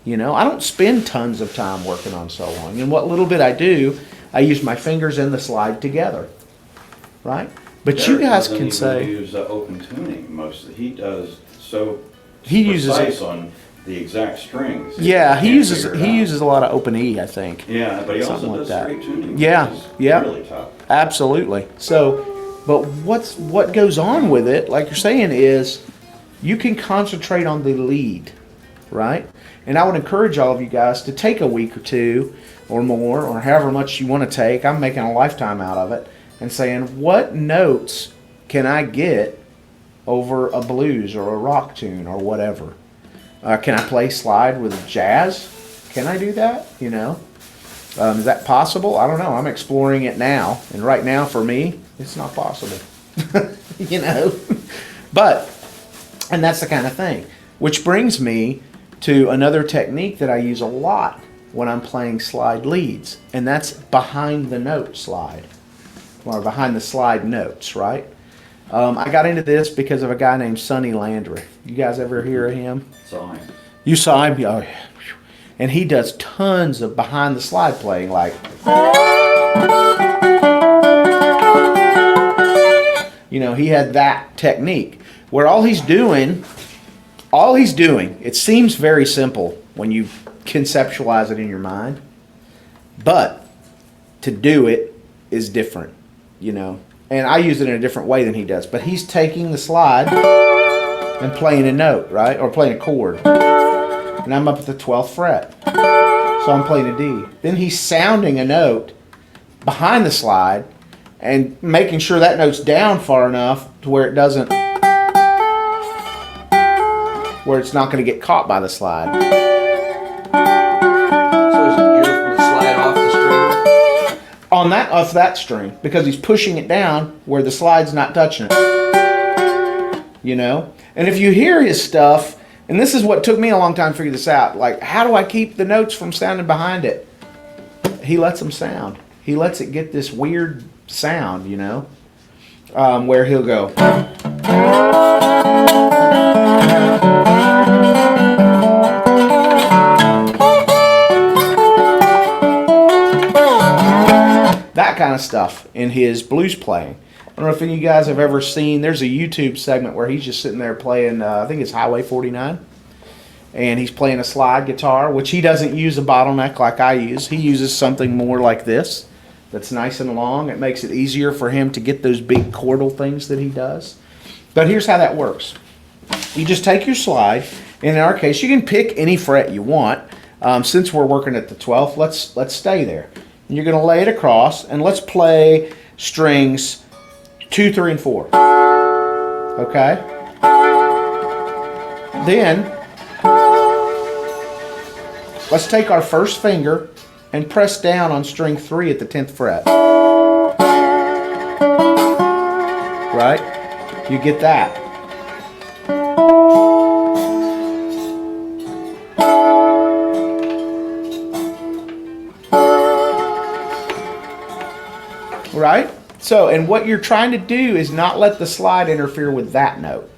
You know, I don't spend tons of time working on soloing. And what little bit I do, I use my fingers and the slide together. Right? But you guys can say... He doesn't even use open tuning mostly. He does so he uses precise on the exact strings. Yeah, he uses a lot of open E, I think. Yeah, but he Something also like does that. straight tuning. Yeah, which is yeah. Really tough. Absolutely. So... But what goes on with it, like you're saying, is you can concentrate on the lead, right? And I would encourage all of you guys to take a week or 2 or more, or however much you want to take. I'm making a lifetime out of it, and saying, what notes can I get over a blues or a rock tune or whatever? Can I play slide with jazz? Can I do that? You know? Is that possible? I don't know. I'm exploring it now. And right now, for me, it's not possible. You know? But, and that's the kind of thing. Which brings me to another technique that I use a lot when I'm playing slide leads. And that's behind the note slide. Or behind the slide notes, right? I got into this because of a guy named Sonny Landry. You guys ever hear of him? Saw him. You saw him? Oh, yeah. And he does tons of behind the slide playing, like, you know, he had that technique where all he's doing, it seems very simple when you conceptualize it in your mind, but to do it is different, you know. And I use it in a different way than he does, but he's taking the slide and playing a note, right, or playing a chord. And I'm up at the 12th fret. So I'm playing a D. Then he's sounding a note behind the slide and making sure that note's down far enough to where it doesn't, where it's not going to get caught by the slide. So is it ear slide off the string? Off that string, because he's pushing it down where the slide's not touching it. You know? And if you hear his stuff, and this is what took me a long time to figure this out. Like, how do I keep the notes from sounding behind it? he lets them sound. He lets it get this weird sound, you know, where he'll go. That kind of stuff in his blues playing. I don't know if any of you guys have ever seen, there's a YouTube segment where he's just sitting there playing, I think it's Highway 49. And he's playing a slide guitar, which he doesn't use a bottleneck like I use. He uses something more like this that's nice and long. It makes it easier for him to get those big chordal things that he does. But here's how that works. You just take your slide, and in our case, you can pick any fret you want. Since we're working at the 12th, let's stay there. And you're going to lay it across, and let's play strings 2, 3, and 4. Okay? Then, let's take our first finger and press down on string 3 at the 10th fret. Right? You get that. Right? So, and what you're trying to do is not let the slide interfere with that note.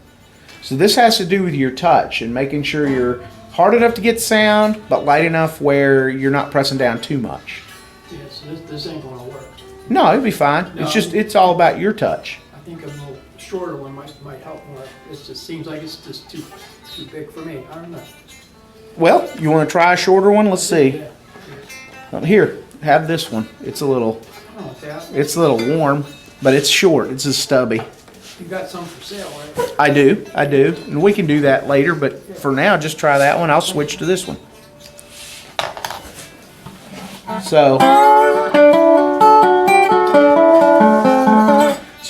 So this has to do with your touch and making sure you're hard enough to get sound, but light enough where you're not pressing down too much. Yeah, so this ain't gonna work. No, it'll be fine. No. It's all about your touch. I think a little shorter one might help more. It just seems like it's just too big for me. I don't know. Well, you want to try a shorter one? Let's see. Yeah. Here, have this one. It's a little warm, but it's short. It's a stubby. You got some for sale, right? I do, and we can do that later. But for now, just try that one. I'll switch to this one. So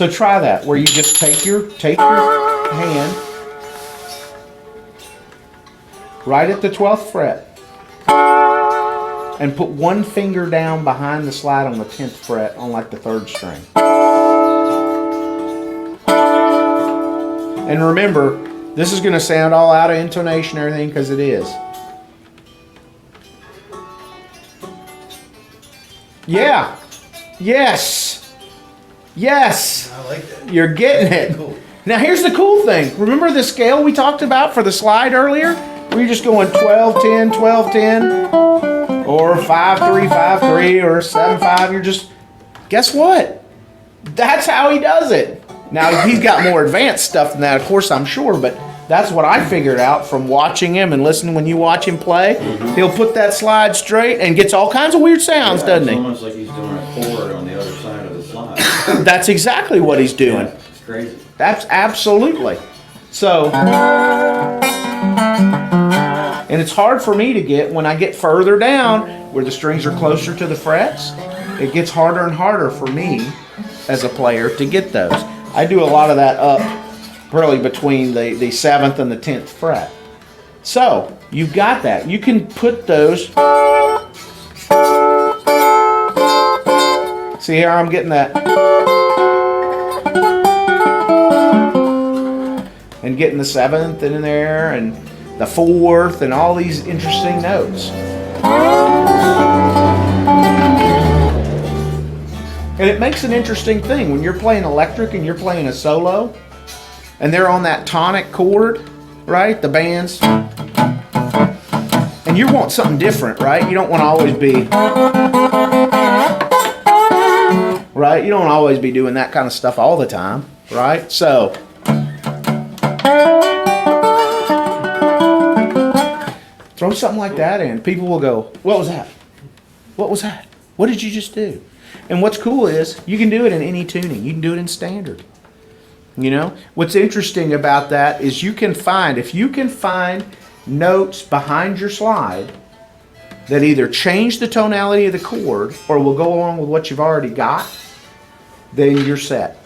try that, where you just take your hand right at the 12th fret and put one finger down behind the slide on the 10th fret on like the 3rd string. And remember, this is going to sound all out of intonation and everything because it is. Yeah. Yes. Yes. I like that. You're getting it. Cool. Now here's the cool thing. Remember the scale we talked about for the slide earlier? Where you're just going 12, 10, 12, 10, or 5, 3, 5, 3, or 7, 5. You're just, guess what? That's how he does it. Now, he's got more advanced stuff than that, of course, I'm sure, but that's what I figured out from watching him and listening when you watch him play. Mm-hmm. He'll put that slide straight and gets all kinds of weird sounds, doesn't he? It's almost like he's doing a chord on the other side of the slide. That's exactly what he's doing. Yeah, it's crazy. That's absolutely. So, and it's hard for me to get when I get further down where the strings are closer to the frets. It gets harder and harder for me as a player to get those. I do a lot of that up really between the 7th and the 10th fret. So, you've got that. You can put those. See here, I'm getting that. And getting the 7th in there and the 4th and all these interesting notes. And it makes an interesting thing when you're playing electric and you're playing a solo and they're on that tonic chord, right? The bands. And you want something different, right? You don't want to always be, right? You don't always be doing that kind of stuff all the time, right? So, throw something like that in. People will go, what was that? What was that? What did you just do? And what's cool is you can do it in any tuning. You can do it in standard. You know, what's interesting about that is if you can find notes behind your slide that either change the tonality of the chord or will go along with what you've already got, then you're set.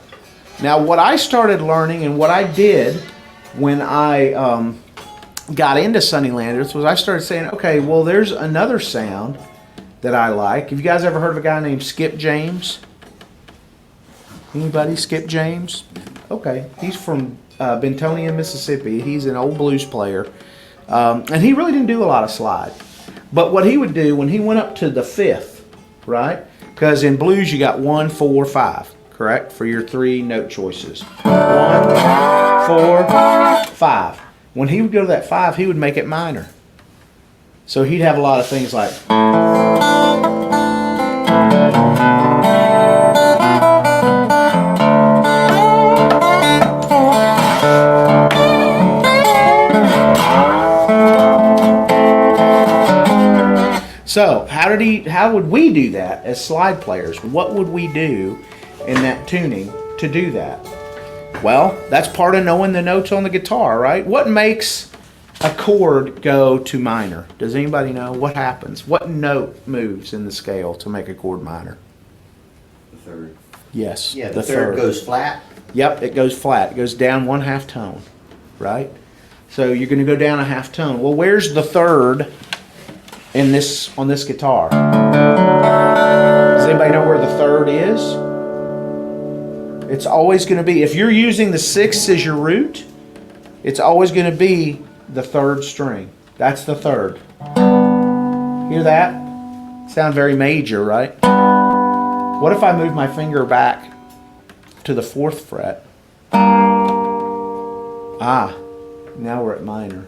Now, what I started learning and what I did when I got into Sunnylanders was I started saying, okay, well, there's another sound that I like. Have you guys ever heard of a guy named Skip James? Anybody? Skip James? Okay. He's from Bentonia, Mississippi. He's an old blues player. And he really didn't do a lot of slide. But what he would do when he went up to the 5th, right? Because in blues you got 1, 4, 5, correct? For your 3 note choices. 1, 4, 5. When he would go to that 5, he would make it minor. So he'd have a lot of things like. So how would we do that as slide players? What would we do in that tuning to do that? Well, that's part of knowing the notes on the guitar, right? What makes a chord go to minor? Does anybody know what happens? What note moves in the scale to make a chord minor? The third. Yes, Yeah, the third goes flat. Yep, it goes flat. It goes down 1/2 tone, right? So you're going to go down a 1/2 tone. Well, where's the third on this guitar? Does anybody know where the third is? It's always going to be, if you're using the 6th as your root, it's always going to be the 3rd string. That's the 3rd. Hear that? Sound very major, right? What if I move my finger back to the 4th fret? Ah, now we're at minor,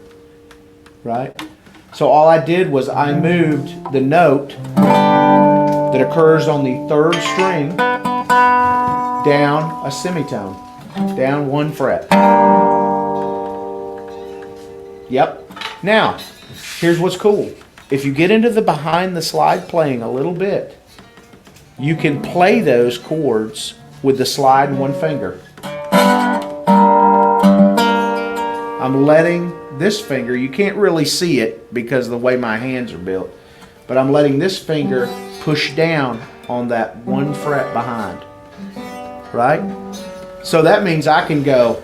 right? So all I did was I moved the note that occurs on the 3rd string down a semitone, down 1 fret. Yep. Now, here's what's cool. If you get into the behind the slide playing a little bit, you can play those chords with the slide and 1 finger. I'm letting this finger, you can't really see it because of the way my hands are built, but I'm letting this finger push down on that 1 fret behind, right? So that means I can go.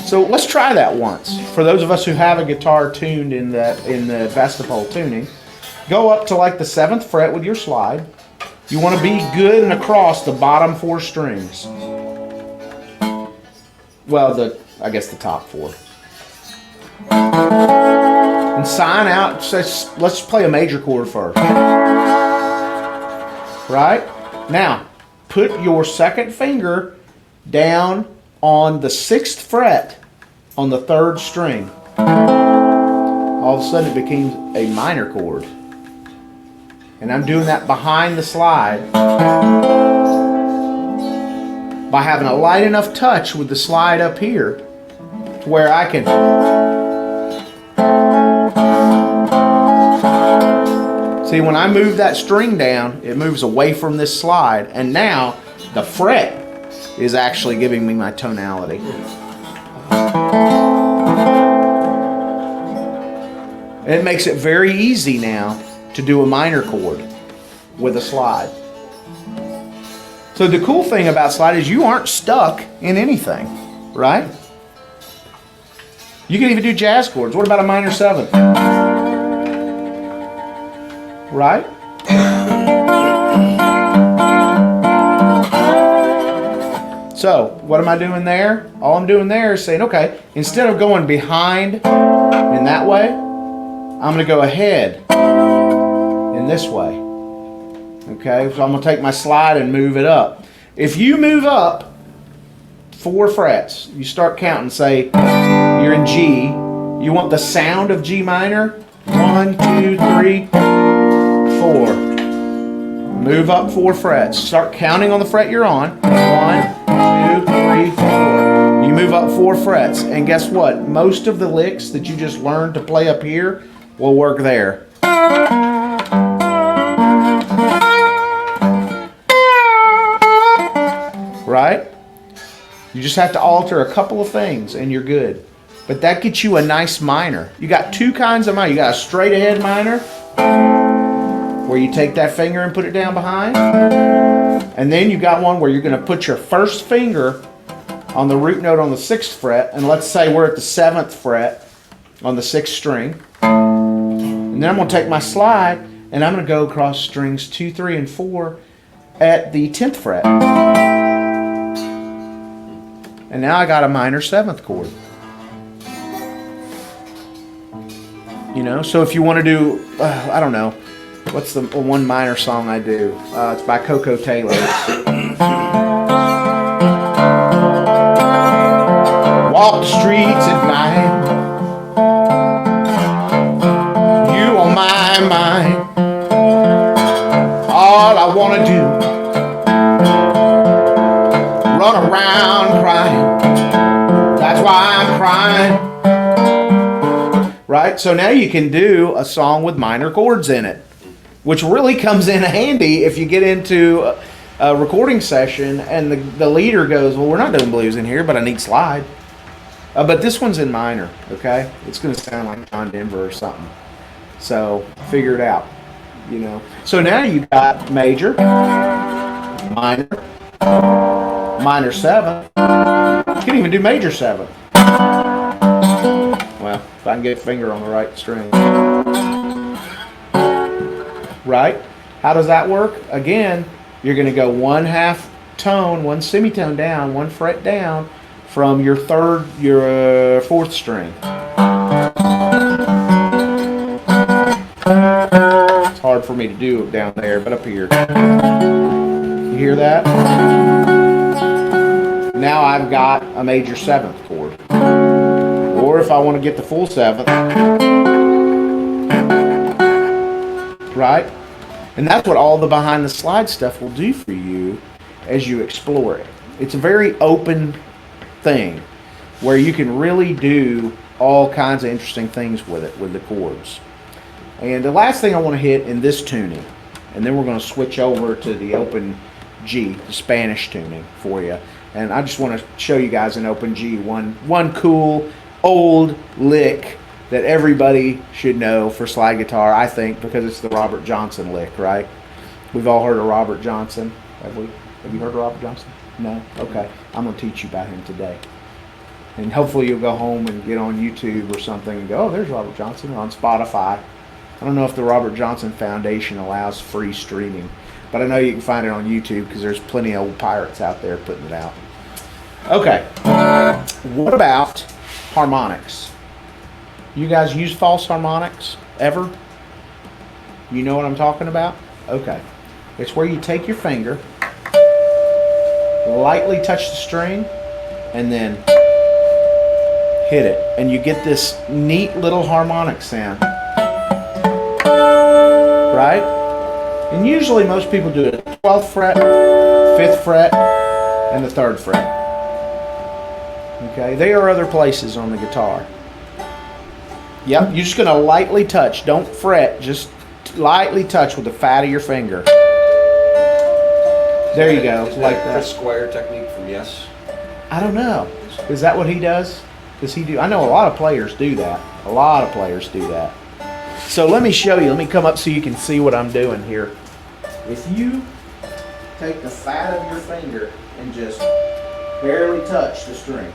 So let's try that once. For those of us who have a guitar tuned in the Vestipole tuning, go up to like the 7th fret with your slide. You want to be good and across the bottom 4 strings. Well, I guess the top 4. And sign out. Let's play a major chord first. Right? Now, put your 2nd finger down on the 6th fret on the 3rd string. All of a sudden it became a minor chord. And I'm doing that behind the slide by having a light enough touch with the slide up here to where I can. See, when I move that string down, it moves away from this slide, and now the fret is actually giving me my tonality. And it makes it very easy now to do a minor chord with a slide. So the cool thing about slide is you aren't stuck in anything, right? You can even do jazz chords. What about a minor 7th? Right? So, what am I doing there? All I'm doing there is saying, okay, instead of going behind in that way, I'm going to go ahead in this way. Okay, so I'm going to take my slide and move it up. If you move up 4 frets, you start counting, say you're in G, you want the sound of G minor, 1, 2, 3, 4. Move up 4 frets. Start counting on the fret you're on. 1, 2, 3, 4. You move up 4 frets, and guess what? Most of the licks that you just learned to play up here will work there. Right? You just have to alter a couple of things and you're good. But that gets you a nice minor. You got 2 kinds of minor. You got a straight ahead minor, where you take that finger and put it down behind. And then you got one where you're going to put your 1st finger on the root note on the 6th fret. And let's say we're at the 7th fret on the 6th string. And then I'm gonna take my slide and I'm gonna go across strings 2, 3, and 4 at the 10th fret. And now I got a minor 7th chord. You know, so if you want to do, I don't know, what's the one minor song I do? It's by Coco Taylor. Walk the streets at night, you on my mind. All I want to do, run around crying. That's why I'm crying. Right? So now you can do a song with minor chords in it, which really comes in handy if you get into a recording session and the leader goes, well, we're not doing blues in here, but I need slide. But this one's in minor, okay? It's going to sound like John Denver or something. So figure it out, you know. So now you got major, minor, minor 7. You can even do major 7. Well, if I can get a finger on the right string. Right? How does that work? Again, you're going to go 1/2 tone, 1 semitone down, 1 fret down from your 4th string. It's hard for me to do down there, but up here. You hear that? Now I've got a major 7th chord. Or if I want to get the full 7th, right? And that's what all the behind the slide stuff will do for you as you explore it. It's a very open thing where you can really do all kinds of interesting things with it, with the chords. And the last thing I want to hit in this tuning, and then we're going to switch over to the open G, the Spanish tuning for you. And I just want to show you guys an open G, one cool old lick that everybody should know for slide guitar, I think, because it's the Robert Johnson lick, right? We've all heard of Robert Johnson, have we? Have you heard of Robert Johnson? No? Okay. I'm going to teach you about him today. And hopefully you'll go home and get on YouTube or something and go, oh, there's Robert Johnson, or on Spotify. I don't know if the Robert Johnson Foundation allows free streaming, but I know you can find it on YouTube because there's plenty of old pirates out there putting it out. Okay. What about harmonics? You guys use false harmonics ever? You know what I'm talking about? Okay. It's where you take your finger, lightly touch the string, and then hit it. And you get this neat little harmonic sound. Right? And usually most people do it at the 12th fret, 5th fret, and the 3rd fret. Okay? There are other places on the guitar. Yep, you're just going to lightly touch. Don't fret. Just lightly touch with the fat of your finger. There you go. Isn't Like that that. Chris Squire technique from Yes? I don't know. Is that what he does? Does he do? I know a lot of players do that. A lot of players do that. So let me show you. Let me come up so you can see what I'm doing here. If you take the fat of your finger and just barely touch the string.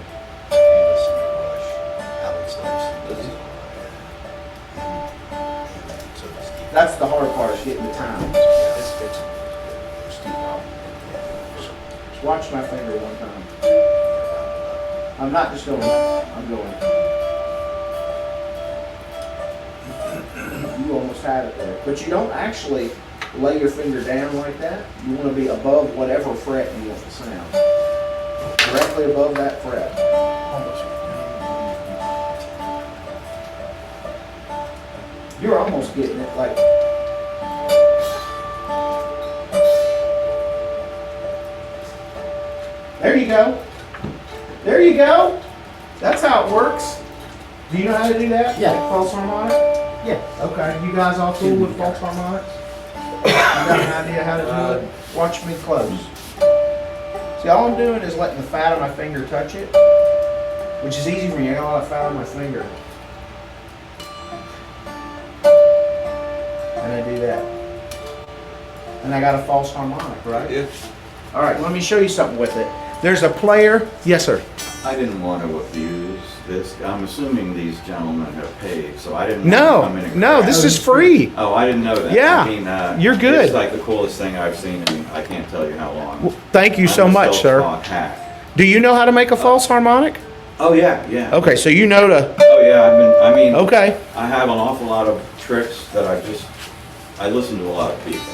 That's the hard part, is getting the time. Just watch my finger one time. I'm not just going, I'm going. You almost had it there. But you don't actually lay your finger down like that. You want to be above whatever fret you want to sound. Directly above that fret. You're almost getting it like. There you go. There you go. That's how it works. Do you know how to do that? Yeah. Like false harmonic? Yeah. Okay. You guys all cool with false harmonics? You got an idea how to do it? Watch me close. See, all I'm doing is letting the fat of my finger touch it, which is easy for me. I got a lot of fat on my finger. And I do that. And I got a false harmonic, right? Yeah. All right, let me show you something with it. There's a player. Yes, sir. I didn't want to abuse this, I'm assuming these gentlemen have paid, so I didn't know to come in and No, grab this it. is free. Oh, I didn't know that. Yeah, I mean, you're good. It's like the coolest thing I've seen in I can't tell you how long. Well, thank you so I'm a much, sir. self-taught hack. Do you know how to make a false harmonic? Oh yeah, yeah. Okay, so you know to. Oh yeah, I mean, Okay. I have an awful lot of tricks that I listen to a lot of people,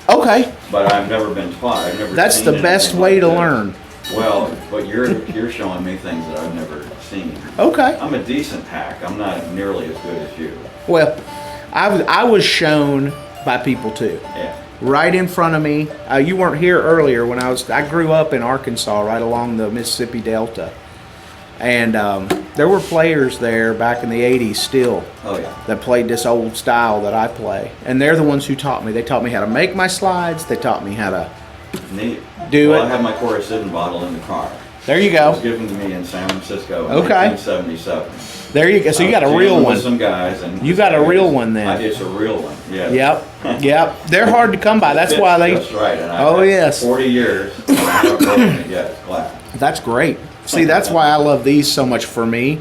Okay. but I've never been taught. I've never. That's seen the best anything way like to this. learn. Well, but you're showing me things that I've never seen. Okay. I'm a decent hack. I'm not nearly as good as you. Well, I was shown by people too. Yeah. Right in front of me. You weren't here earlier when I grew up in Arkansas, right along the Mississippi Delta. And there were players there back in the 80s still Oh yeah. that played this old style that I play. And they're the ones who taught me. They taught me how to make my slides. They taught me how to Neat. do Well, it. I have my Coracidin bottle in the car. There you It was go. given to me in San Francisco in Okay. 1977. There you go. So you got a real Jamming with one. some guys and You got a real one then. It's a real one. Yeah. Yep. Yep. They're hard to come by. That's It why fits they. just right. And Oh, I've had yes. 40 years. And I haven't broken it yet. Glad. That's great. See, that's why I love these so much for me.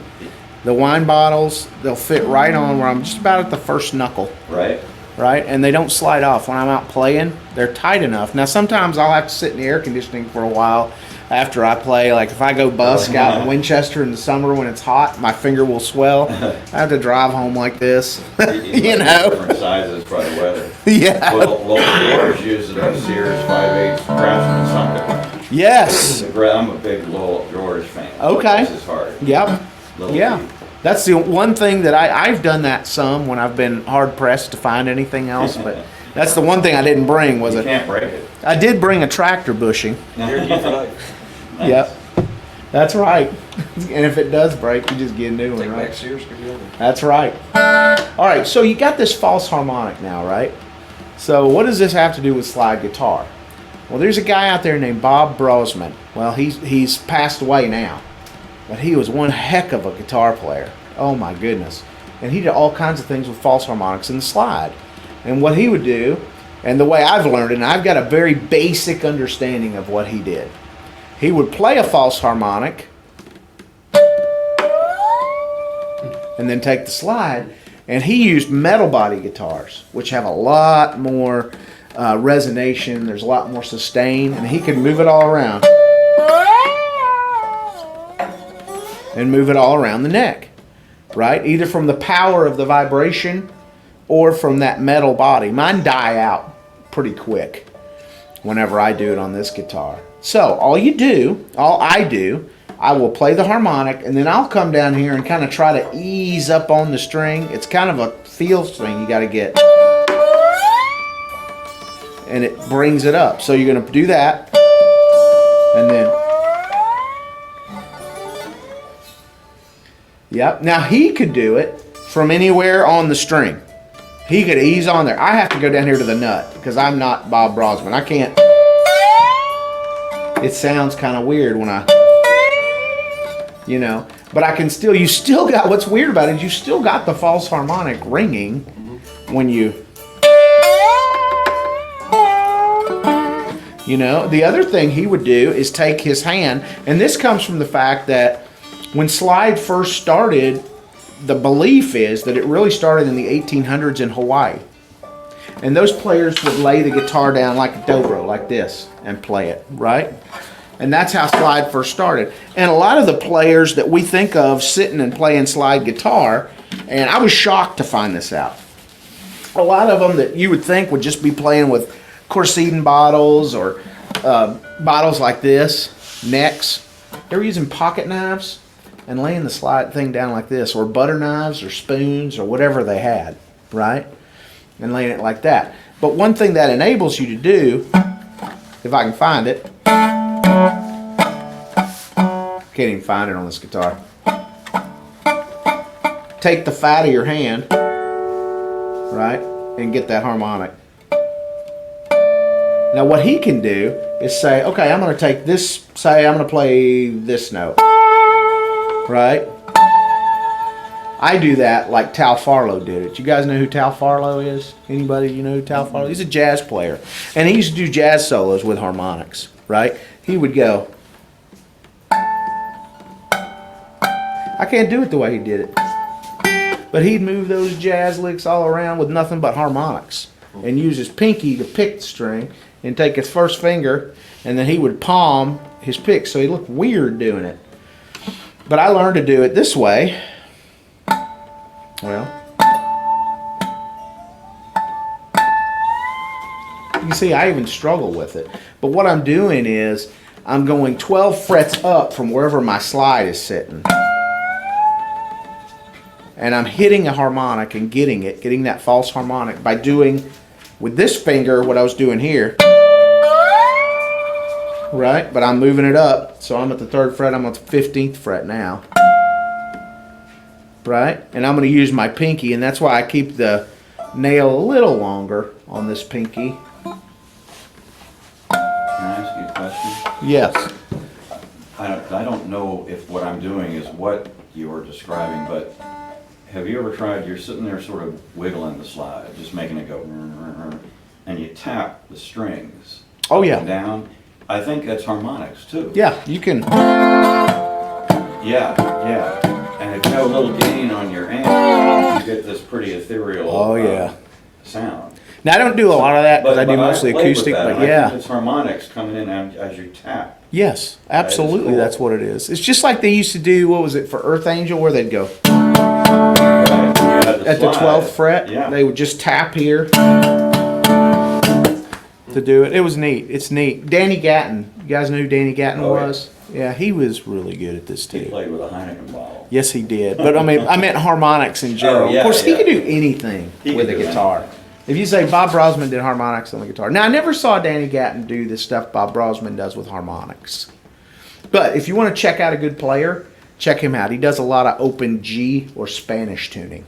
The wine bottles, they'll fit right on where I'm just about at the first knuckle, Right. right? And they don't slide off. When I'm out playing, they're tight enough. Now, sometimes I'll have to sit in the air conditioning for a while after I play. Like if I go busk out in Winchester in the summer when it's hot, my finger will swell. I have to drive home like this, you know? Different sizes for the weather. Yeah. Well, local doors use it at Sears 5/8 Craftsman Sunday. Yes. I'm a big Lowell George fan. Okay. This is hard. Yep. Little Yeah. feet. That's the one thing that I've done that some when I've been hard pressed to find anything else, but that's the one thing I didn't bring was You it. can't break it. I did bring a tractor bushing. Here you for life. Nice. Yep. That's right. And if it does break, you just get a new one, Take right? back Sears, could be over. That's right. All right, so you got this false harmonic now, right? So what does this have to do with slide guitar? Well, there's a guy out there named Bob Brosman. Well, he's passed away now, but he was one heck of a guitar player. Oh my goodness. And he did all kinds of things with false harmonics in the slide. And what he would do, and the way I've learned it, and I've got a very basic understanding of what he did. He would play a false harmonic and then take the slide, and he used metal body guitars, which have a lot more resonation, there's a lot more sustain, and he could move it all around and move it all around the neck, right? Either from the power of the vibration or from that metal body. Mine die out pretty quick whenever I do it on this guitar. So all I do, I will play the harmonic, and then I'll come down here and kind of try to ease up on the string. It's kind of a feel string you got to get. And it brings it up. So you're going to do that, and then... Yep. Now he could do it from anywhere on the string. He could ease on there. I have to go down here to the nut because I'm not Bob Brosman. I can't... It sounds kind of weird when I... You know, but I can still, you still got, what's weird about it is you still got the false harmonic ringing when you, the other thing he would do is take his hand, and this comes from the fact that when slide first started, the belief is that it really started in the 1800s in Hawaii. And those players would lay the guitar down like a dobro, like this, and play it, right? And that's how slide first started. And a lot of the players that we think of sitting and playing slide guitar, and I was shocked to find this out. A lot of them that you would think would just be playing with Coracidin bottles or bottles like this, necks. They were using pocket knives and laying the slide thing down like this, or butter knives or spoons or whatever they had, right? And laying it like that. But one thing that enables you to do, if I can find it, can't even find it on this guitar. Take the fat of your hand, right, and get that harmonic. Now what he can do is say, okay, I'm going to take this, say I'm going to play this note, right? I do that like Tal Farlow did it. You guys know who Tal Farlow is? Anybody, you know who Tal Farlow is? He's a jazz player. And he used to do jazz solos with harmonics, right? He would go. I can't do it the way he did it. But he'd move those jazz licks all around with nothing but harmonics and use his pinky to pick the string and take his first finger, and then he would palm his pick, so he looked weird doing it. But I learned to do it this way. Well, you see, I even struggle with it. But what I'm doing is I'm going 12 frets up from wherever my slide is sitting. And I'm hitting a harmonic and getting that false harmonic by doing with this finger what I was doing here. Right? But I'm moving it up. So I'm at the 3rd fret. I'm at the 15th fret now. Right? And I'm going to use my pinky, and that's why I keep the nail a little longer on this pinky. Can I ask you a question? Yes. I don't know if what I'm doing is what you were describing, but have you ever tried, you're sitting there sort of wiggling the slide, just making it go, and you tap the strings Oh, up yeah. and down? I think that's harmonics too. Yeah, you can. Yeah, yeah. And if you have a little gain on your amp, you get this pretty ethereal Oh, yeah. sound. Now, I don't do a lot of that because I do I've mostly played with acoustic, that, but and I yeah. think it's harmonics coming in as you tap. Yes, absolutely. cool. That's what it is. It's just like they used to do, what was it, for Earth Angel, where they'd go Right? You had at the slide. 12th fret. Yeah. They would just tap here to do it. It was neat. It's neat. Danny Gatton. You guys know who Danny Gatton Oh, yeah. was? Yeah, he was really good at this He too. played with a Heineken bottle. Yes, he did. But I mean, I meant harmonics in general. Oh, yeah, of course, he yeah. could do anything He with a could do guitar. If you say Bob Brosman did harmonics on the guitar. Now, I never saw Danny Gatton do the stuff Bob Brosman does with harmonics. But if you want to check out a good player, check him out. He does a lot of open G or Spanish tuning.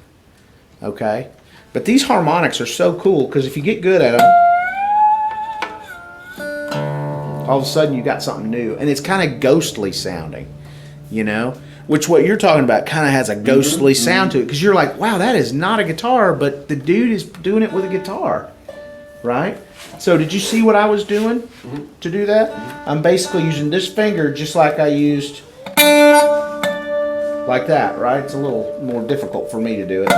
Okay? But these harmonics are so cool because if you get good at them, all of a sudden you got something new. And it's kind of ghostly sounding, you know? Which what you're talking about kind of has a ghostly sound to it because you're like, wow, that is not a guitar, but the dude is doing it with a guitar, right? So did you see what I was doing to do that? I'm basically using this finger just like I used like that, right? It's a little more difficult for me to do it.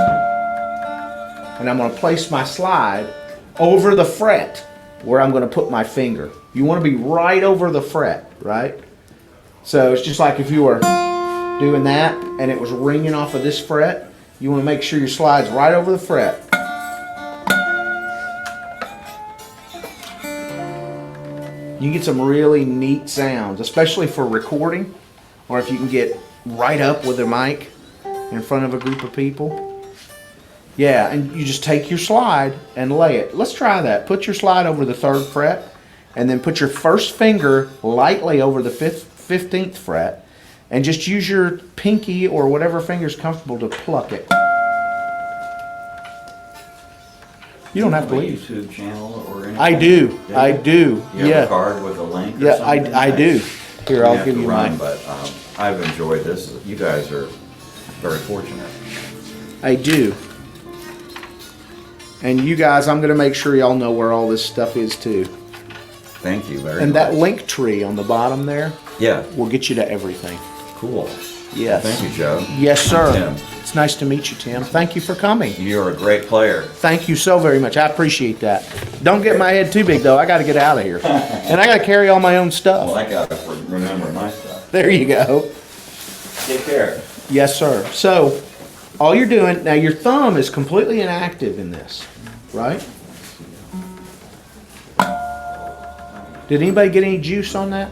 And I'm going to place my slide over the fret where I'm going to put my finger. You want to be right over the fret, right? So it's just like if you were doing that and it was ringing off of this fret, you want to make sure your slide's right over the fret. You can get some really neat sounds, especially for recording, or if you can get right up with a mic in front of a group of people. Yeah, and you just take your slide and lay it. Let's try that. Put your slide over the 3rd fret, and then put your first finger lightly over the 15th fret, and just use your pinky or whatever finger's comfortable to pluck it. You don't have to leave. YouTube channel or anything? I do. I do. You have a Yeah. card with a link or Yeah, something? I do. Here, We I'll have give to you run, mine. But I've enjoyed this. You guys are very fortunate. I do. And you guys, I'm going to make sure y'all know where all this stuff is too. Thank you very And much. that link tree on the bottom there Yeah, will get you to everything. cool. Yes. Thank you, Joe. Yes, sir. Tim. It's nice to meet you, Tim. Thank you for coming. You're a great player. Thank you so very much. I appreciate that. Don't get my head too big, though. I got to get out of here. And I got to carry all my own Well, stuff. I gotta remember my stuff. There you go. Take care. Yes, sir. So, all you're doing, now your thumb is completely inactive in this, right? Did anybody get any juice on that?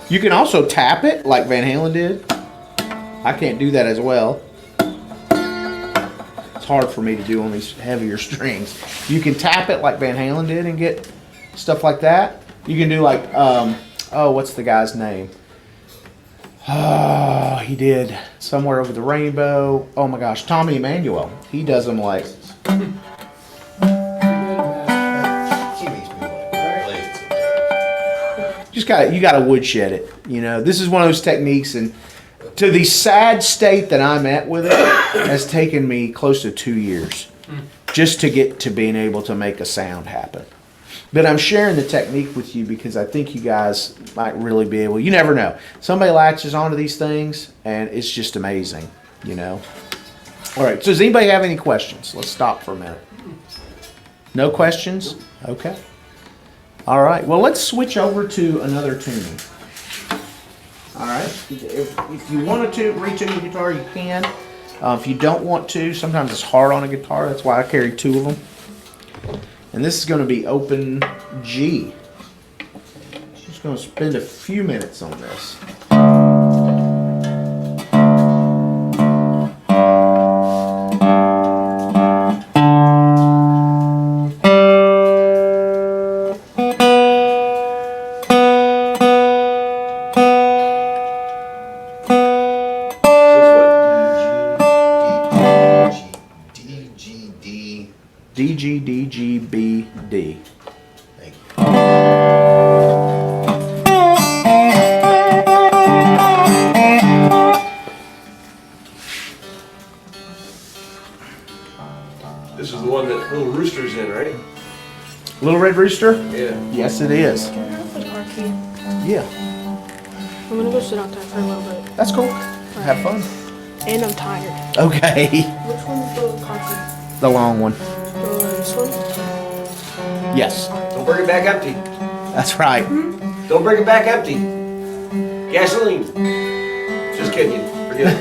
You can also tap it like Van Halen did. I can't do that as well. It's hard for me to do on these heavier strings. You can tap it like Van Halen did and get stuff like that. You can do like, oh, what's the guy's name? Oh, he did Somewhere Over the Rainbow. Oh my gosh, Tommy Emmanuel. He does them like, He makes me want to play it. you gotta woodshed it. You know, this is one of those techniques, and to the sad state that I'm at with it has taken me close to 2 years just to get to being able to make a sound happen. But I'm sharing the technique with you because I think you guys might really be able. You never know. Somebody latches onto these things, and it's just amazing. You know. All right. So does anybody have any questions? Let's stop for a minute. No questions? Okay. All right. Well, let's switch over to another tuning. All right. If you want to retune the guitar, you can. If you don't want to, sometimes it's hard on a guitar. That's why I carry two of them. And this is going to be open G. Just going to spend a few minutes on this. D, G, D, G, B, D. Thank you. This is the one that Little Rooster's in, right? Little Red Rooster? Yeah. Yes, it is. Can I have the car key? Yeah, I'm gonna go sit out there for a little bit. that's cool. Have fun. And I'm tired. Okay. Which one's the car key? The long one. This one? Yes, Don't bring it back empty. that's right. Don't bring it back empty. Gasoline. Just kidding you. Forget it.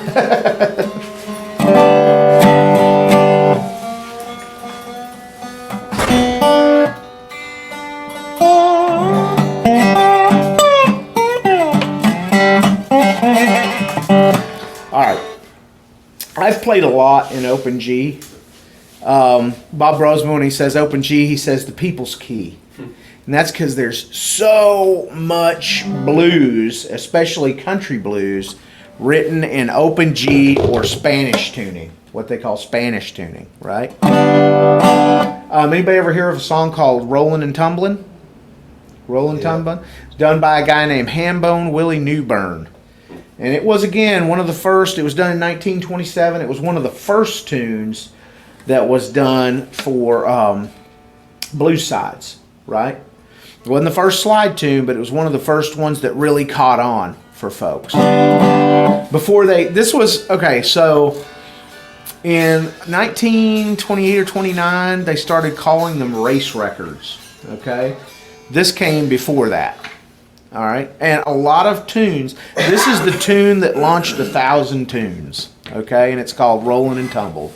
All right. I've played a lot in open G. Bob Brosman, when he says open G, he says the people's key. And that's because there's so much blues, especially country blues, written in open G or Spanish tuning, what they call Spanish tuning, right? Anybody ever hear of a song called Rollin' and Tumblin'? Rollin' and Tumblin'? It's done by a guy named Hambone Willie Newburn. And it was, again, one of the first, it was done in 1927. It was one of the first tunes that was done for blues sides, right? It wasn't the first slide tune, but it was one of the first ones that really caught on for folks. Before this was, okay, so in 1928 or 29, they started calling them race records, okay? This came before that. All right, and a lot of tunes. This is the tune that launched 1,000 tunes. Okay, and it's called "Rollin' and Tumble."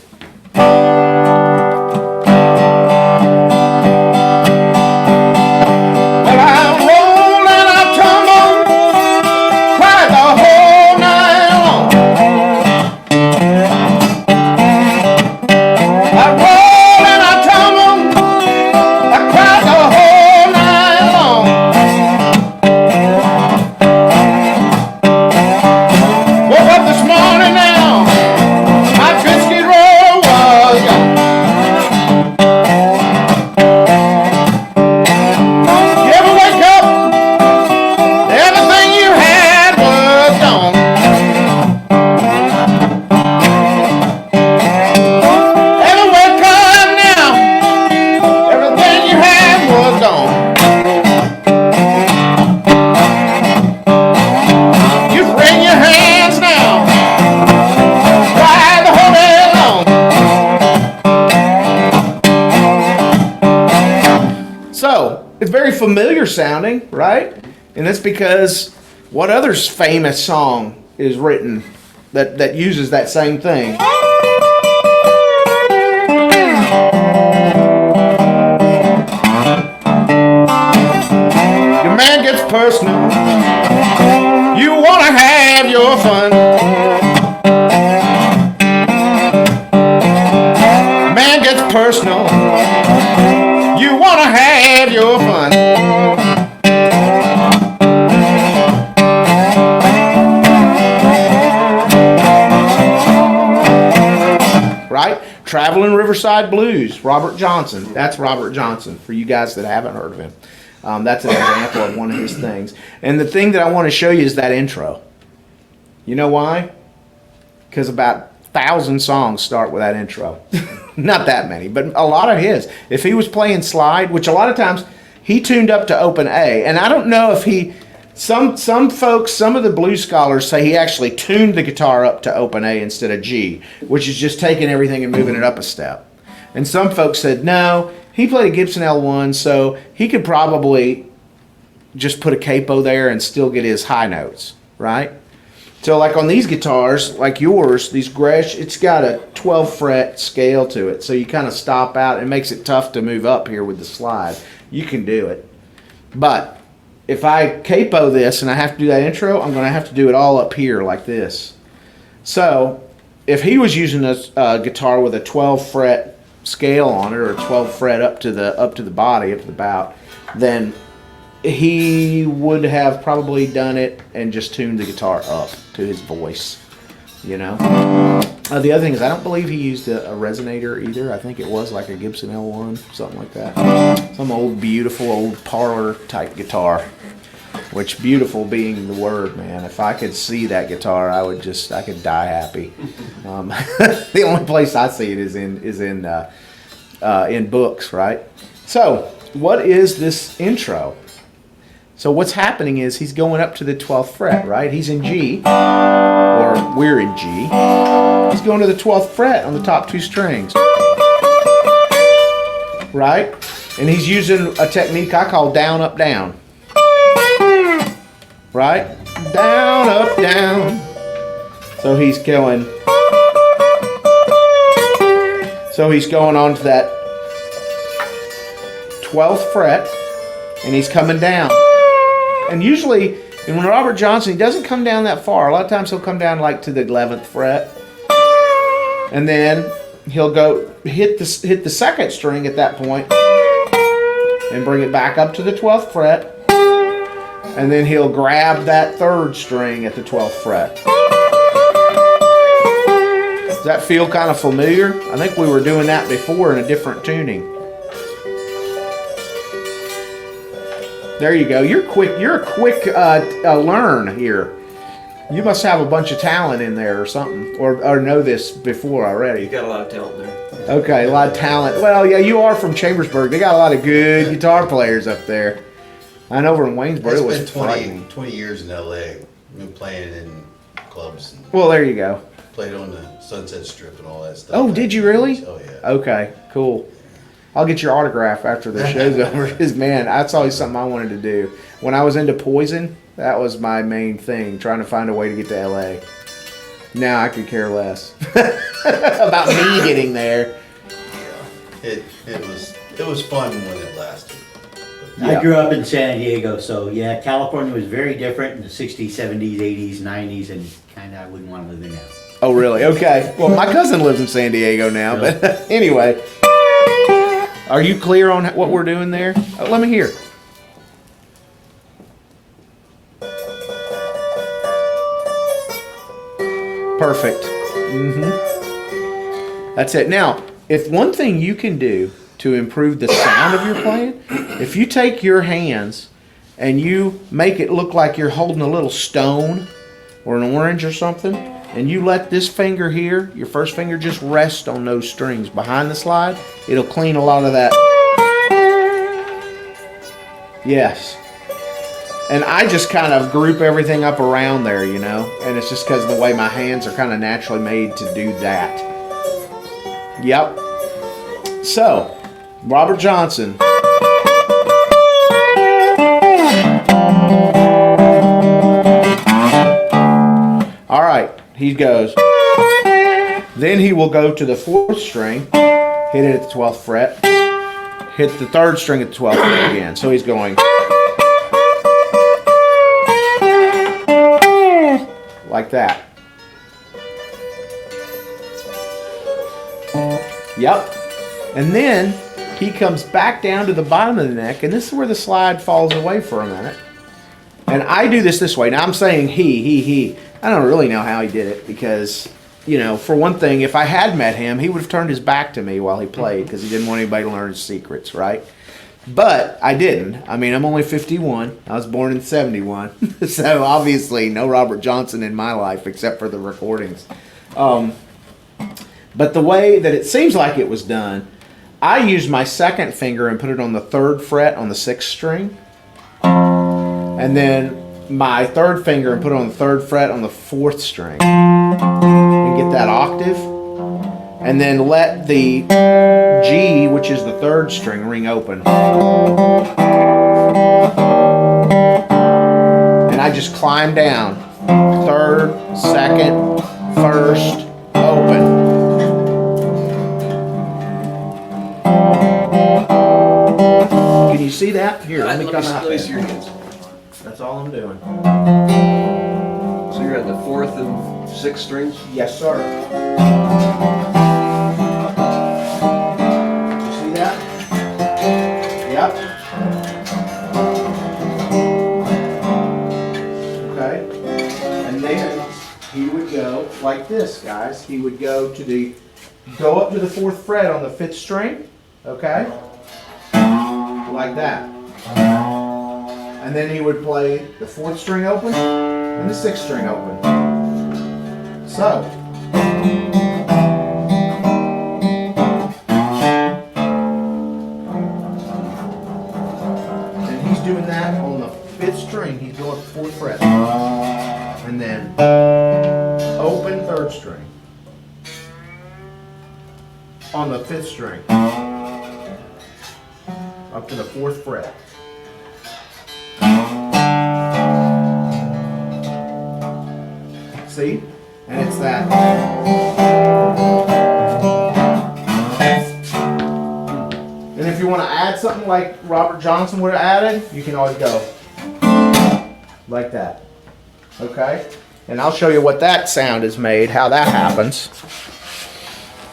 Well, I roll and I tumble, cried the whole night long. I roll and I tumble, I cried the whole night long. Woke up this morning now, my biscuit roll was gone. You ever wake up, everything you had was gone. Ever wake up now, everything you had was gone. You wring your hands now, cry the whole day long. So, it's very familiar sounding, right? And that's because what other famous song is written that uses that same thing? Your man gets personal. You wanna have your fun. Man gets personal. You wanna have your fun. Right? Traveling Riverside Blues, Robert Johnson. That's Robert Johnson, for you guys that haven't heard of him. That's an example of one of his things. And the thing that I want to show you is that intro. You know why? Because about 1,000 songs start with that intro. Not that many, but a lot of his. If he was playing slide, which a lot of times he tuned up to open A, and I don't know if he. Some folks, some of the blues scholars say he actually tuned the guitar up to open A instead of G, which is just taking everything and moving it up a step. And some folks said no, he played a Gibson L1, so he could probably just put a capo there and still get his high notes, right? So like on these guitars, like yours, these Gresh, it's got a 12 fret scale to it, so you kind of stop out. It makes it tough to move up here with the slide. You can do it, but if I capo this and I have to do that intro, I'm going to have to do it all up here like this. So if he was using a guitar with a 12 fret scale on it, or a 12 fret up to the body, up to the bout, then he would have probably done it and just tuned the guitar up to his voice, you know. The other thing is I don't believe he used a resonator either. I think it was like a Gibson L1, something like that. Some old, beautiful, old parlor type guitar. Which, beautiful being the word, man. If I could see that guitar, I could die happy. The only place I see it is in books, right? So, what is this intro? So what's happening is he's going up to the 12th fret, right? He's in G, or we're in G. He's going to the 12th fret on the top two strings, right? And he's using a technique I call down, up, down, right? Down, up, down. So he's going on to that 12th fret, and he's coming down. And usually, when Robert Johnson, he doesn't come down that far. A lot of times he'll come down like to the 11th fret. And then he'll go hit the second string at that point and bring it back up to the 12th fret. And then he'll grab that third string at the 12th fret. Does that feel kind of familiar? I think we were doing that before in a different tuning. There you go. You're quick. You're a quick learn here. You must have a bunch of talent in there or something, or know this before already. You got a lot of talent there. Okay, a lot of talent. Well, yeah, you are from Chambersburg. They got a lot of good guitar players up there. I know over in Waynesboro it was It's been frightening. 20 years in LA. I've been playing in clubs and Well, there you go. played on the Sunset Strip and all that stuff. Oh, did you really? Oh, yeah. Okay, cool. I'll get your autograph after the show's over. His man, that's always something I wanted to do. When I was into Poison, that was my main thing, trying to find a way to get to LA. Now I could care less about me getting there. It was fun when it lasted. Yeah. I grew up in San Diego, so yeah, California was very different in the 60s, 70s, 80s, 90s, and kind of I wouldn't want to live there now. Oh, really? Okay. Well, my cousin lives in San Diego now, Really? but anyway. Are you clear on what we're doing there? Let me hear. Perfect. That's it. Now, if one thing you can do to improve the sound of your playing, if you take your hands and you make it look like you're holding a little stone or an orange or something, and you let this finger here, your first finger, just rest on those strings behind the slide, it'll clean a lot of that. Yes. And I just kind of group everything up around there, you know, and it's just because of the way my hands are kind of naturally made to do that. Yep. So, Robert Johnson. All right, he goes. Then he will go to the 4th string, hit it at the 12th fret, hit the 3rd string at the 12th fret again. So he's going like that. Yep. And then he comes back down to the bottom of the neck, and this is where the slide falls away for a minute. And I do this way. Now I'm saying he. I don't really know how he did it because, you know, for one thing, if I had met him, he would have turned his back to me while he played because he didn't want anybody to learn his secrets, right? But I didn't. I mean, I'm only 51. I was born in 71. So obviously no Robert Johnson in my life except for the recordings. But the way that it seems like it was done, I use my second finger and put it on the 3rd fret on the 6th string. And then my 3rd finger and put it on the 3rd fret on the 4th string. And get that octave. And then let the G, which is the 3rd string, ring open. And I just climb down. 3rd, 2nd, 1st, open. Can you see that? Here, let me come out let me see there. your hands. That's all I'm doing. So you're at the 4th and 6th strings? Yes, sir. You see that? Yep. Okay. And then he would go like this, guys. He would go up to the 4th fret on the 5th string. Okay? Like that. And then he would play the 4th string open and the 6th string open. So. And he's doing that on the 5th string. He's going up the 4th fret. And then open 3rd string. On the 5th string. Up to the 4th fret. See? And it's that. And if you want to add something like Robert Johnson would have added, you can always go like that. Okay? And I'll show you what that sound is made, how that happens.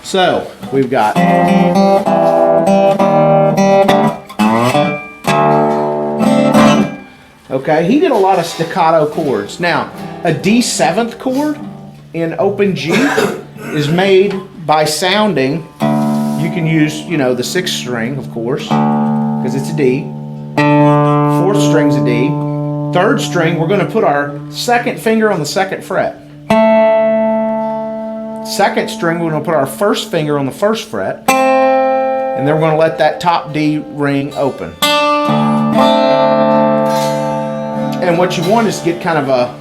So, we've got. Okay, he did a lot of staccato chords. Now, a D7th chord in open G is made by sounding. You can use, the 6th string, of course, because it's a D. 4th string's a D. 3rd string, we're going to put our 2nd finger on the 2nd fret. 2nd string, we're going to put our 1st finger on the 1st fret. And then we're going to let that top D ring open. And what you want is to get kind of a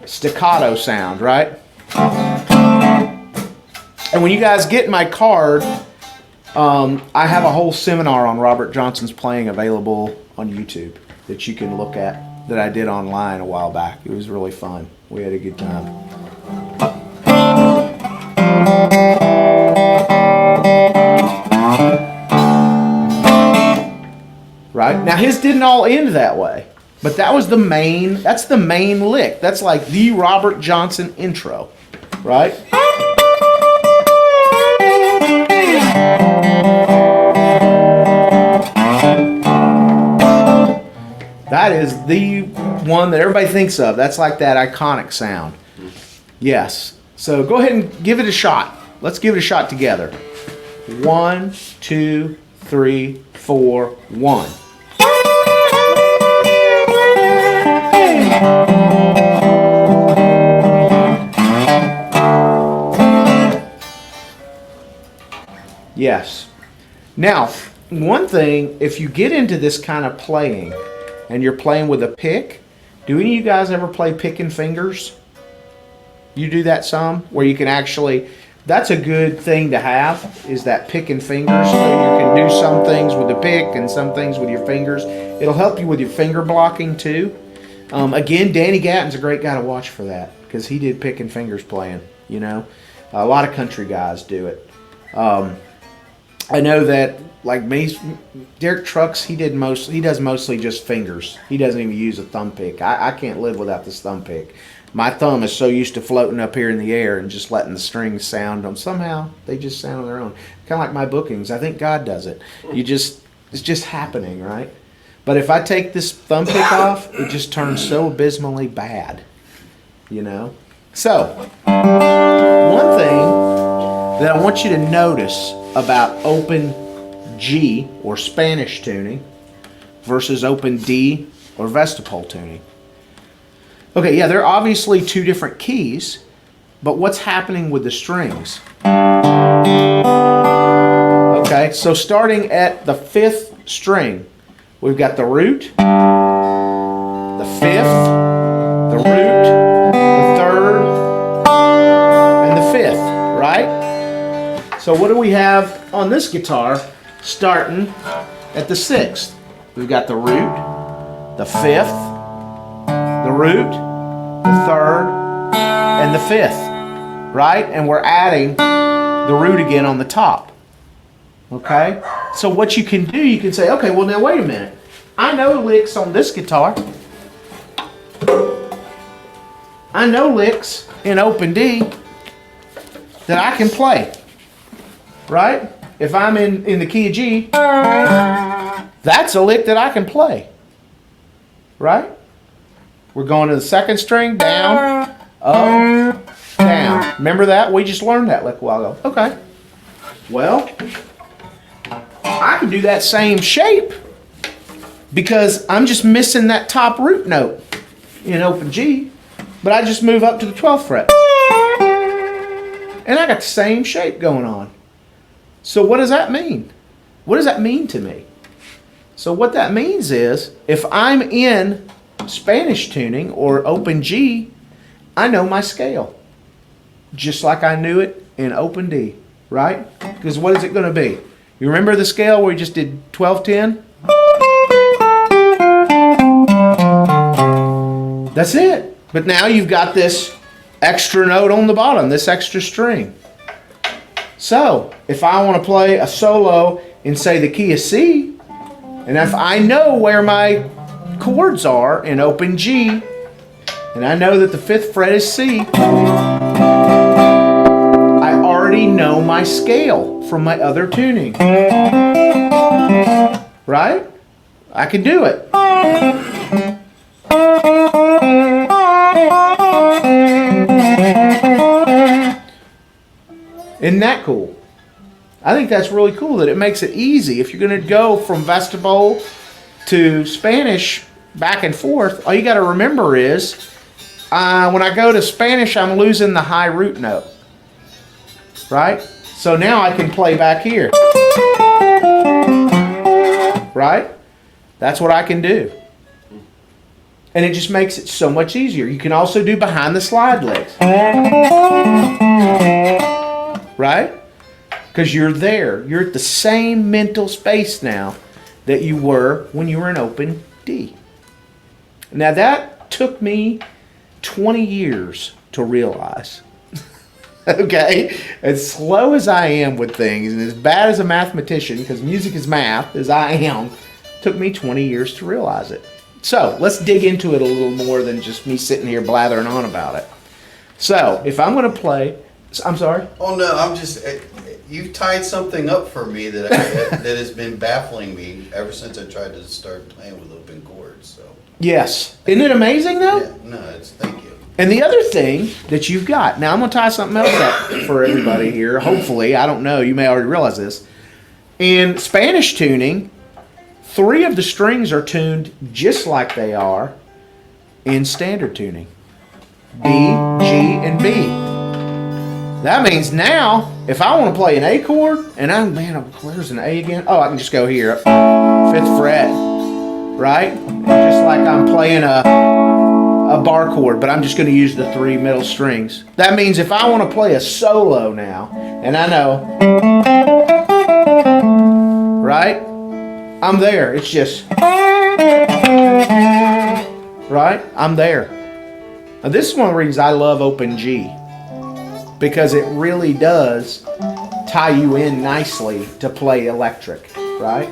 staccato sound, right? And when you guys get my card, I have a whole seminar on Robert Johnson's playing available on YouTube that you can look at, that I did online a while back. It was really fun. We had a good time. Right? Now his didn't all end that way, but that's the main lick. That's like the Robert Johnson intro, right? That is the one that everybody thinks of. That's like that iconic sound. Yes. So go ahead and give it a shot. Let's give it a shot together. 1, 2, 3, 4, 1. Yes. Now, one thing, if you get into this kind of playing and you're playing with a pick, do any of you guys ever play picking fingers? You do that some? Where you can actually, that's a good thing to have, is that picking fingers. So you can do some things with the pick and some things with your fingers. It'll help you with your finger blocking too. Again, Danny Gatton's a great guy to watch for that, because he did picking fingers playing, A lot of country guys do it. I know that, like me, Derek Trucks, he does mostly just fingers. He doesn't even use a thumb pick. I can't live without this thumb pick. My thumb is so used to floating up here in the air and just letting the strings sound on. Somehow they just sound on their own. Kind of like my bookings. I think God does it. It's just happening, right? But if I take this thumb pick off, it just turns so abysmally bad, So, one thing that I want you to notice about open G or Spanish tuning versus open D or Vestipole tuning. Okay, yeah, they're obviously two different keys, but what's happening with the strings? Okay, so starting at the 5th string, we've got the root, the 5th, the root, the 3rd, and the 5th, right? So what do we have on this guitar starting at the 6th? We've got the root, the 5th, the root, the 3rd, and the 5th, right? And we're adding the root again on the top. Okay? So what you can do, you can say, okay, well now wait a minute. I know licks on this guitar. I know licks in open D that I can play. Right? If I'm in the key of G, that's a lick that I can play. Right? We're going to the 2nd string, down, up, down. Remember that? We just learned that like a while ago. Okay. Well, I can do that same shape because I'm just missing that top root note in open G, but I just move up to the 12th fret. And I got the same shape going on. So what does that mean? What does that mean to me? So what that means is if I'm in Spanish tuning or open G, I know my scale. Just like I knew it in open D, right? Because what is it going to be? You remember the scale where we just did 12-10? That's it. But now you've got this extra note on the bottom, this extra string. So, if I want to play a solo in, say, the key of C, and if I know where my chords are in open G, and I know that the 5th fret is C, I already know my scale from my other tuning. Right? I can do it. Isn't that cool? I think that's really cool that it makes it easy. If you're going to go from vestibule to Spanish back and forth, all you got to remember is when I go to Spanish, I'm losing the high root note. Right? So now I can play back here. Right? That's what I can do. And it just makes it so much easier. You can also do behind the slide licks. Right? Because you're there. You're at the same mental space now that you were when you were in open D. Now that took me 20 years to realize. Okay? As slow as I am with things and as bad as a mathematician, because music is math, as I am, took me 20 years to realize it. So let's dig into it a little more than just me sitting here blathering on about it. So if I'm going to play... I'm sorry? Oh, no, I'm just, you've tied something up for me that that has been baffling me ever since I tried to start playing with open chords, so. Yes. Isn't it amazing though? Yeah, no, thank you. And the other thing that you've got, now I'm going to tie something else up for everybody here, hopefully, I don't know, you may already realize this. In Spanish tuning, 3 of the strings are tuned just like they are in standard tuning. B, G, and B. That means now, if I want to play an A chord, and where's an A again? Oh, I can just go here, 5th fret, right? And just like I'm playing a bar chord, but I'm just going to use the 3 middle strings. That means if I want to play a solo now, and I know, right? I'm there. It's just, right? I'm there. Now, this is one of the reasons I love open G. Because it really does tie you in nicely to play electric, right?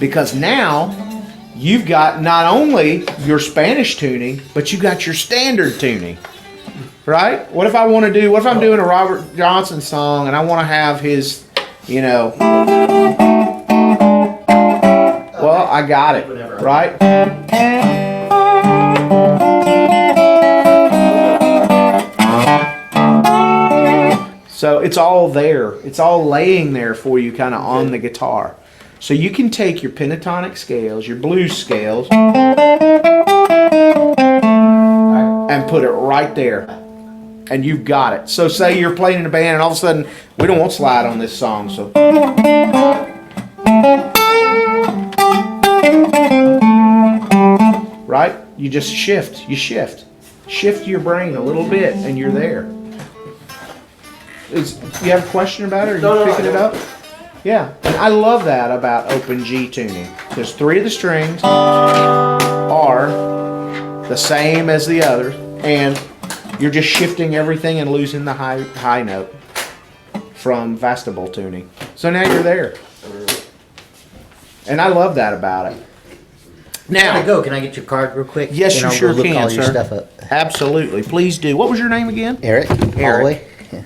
Because now you've got not only your Spanish tuning, but you got your standard tuning, right? What if I'm doing a Robert Johnson song and I want to have his, well, I got it, right? So it's all there. It's all laying there for you kind of on the guitar. So you can take your pentatonic scales, your blues scales, and put it right there. and you've got it. So say you're playing in a band and all of a sudden, we don't want slide on this song, so. Right? You just shift, you shift. Shift your brain a little bit and you're there. You have a question about it, or No, you no, picking I it up? Yeah, and I love that about open G tuning, because 3 of the strings are the same as the others, and you're just shifting everything and losing the high note from vestibule tuning. So now you're there, and I love that about it. Gotta Now, go. Can I get your card real quick? yes, And you I'll go sure look can, all your sir. stuff up. Absolutely, please do. What was your name again? Eric. Holloway. Yeah.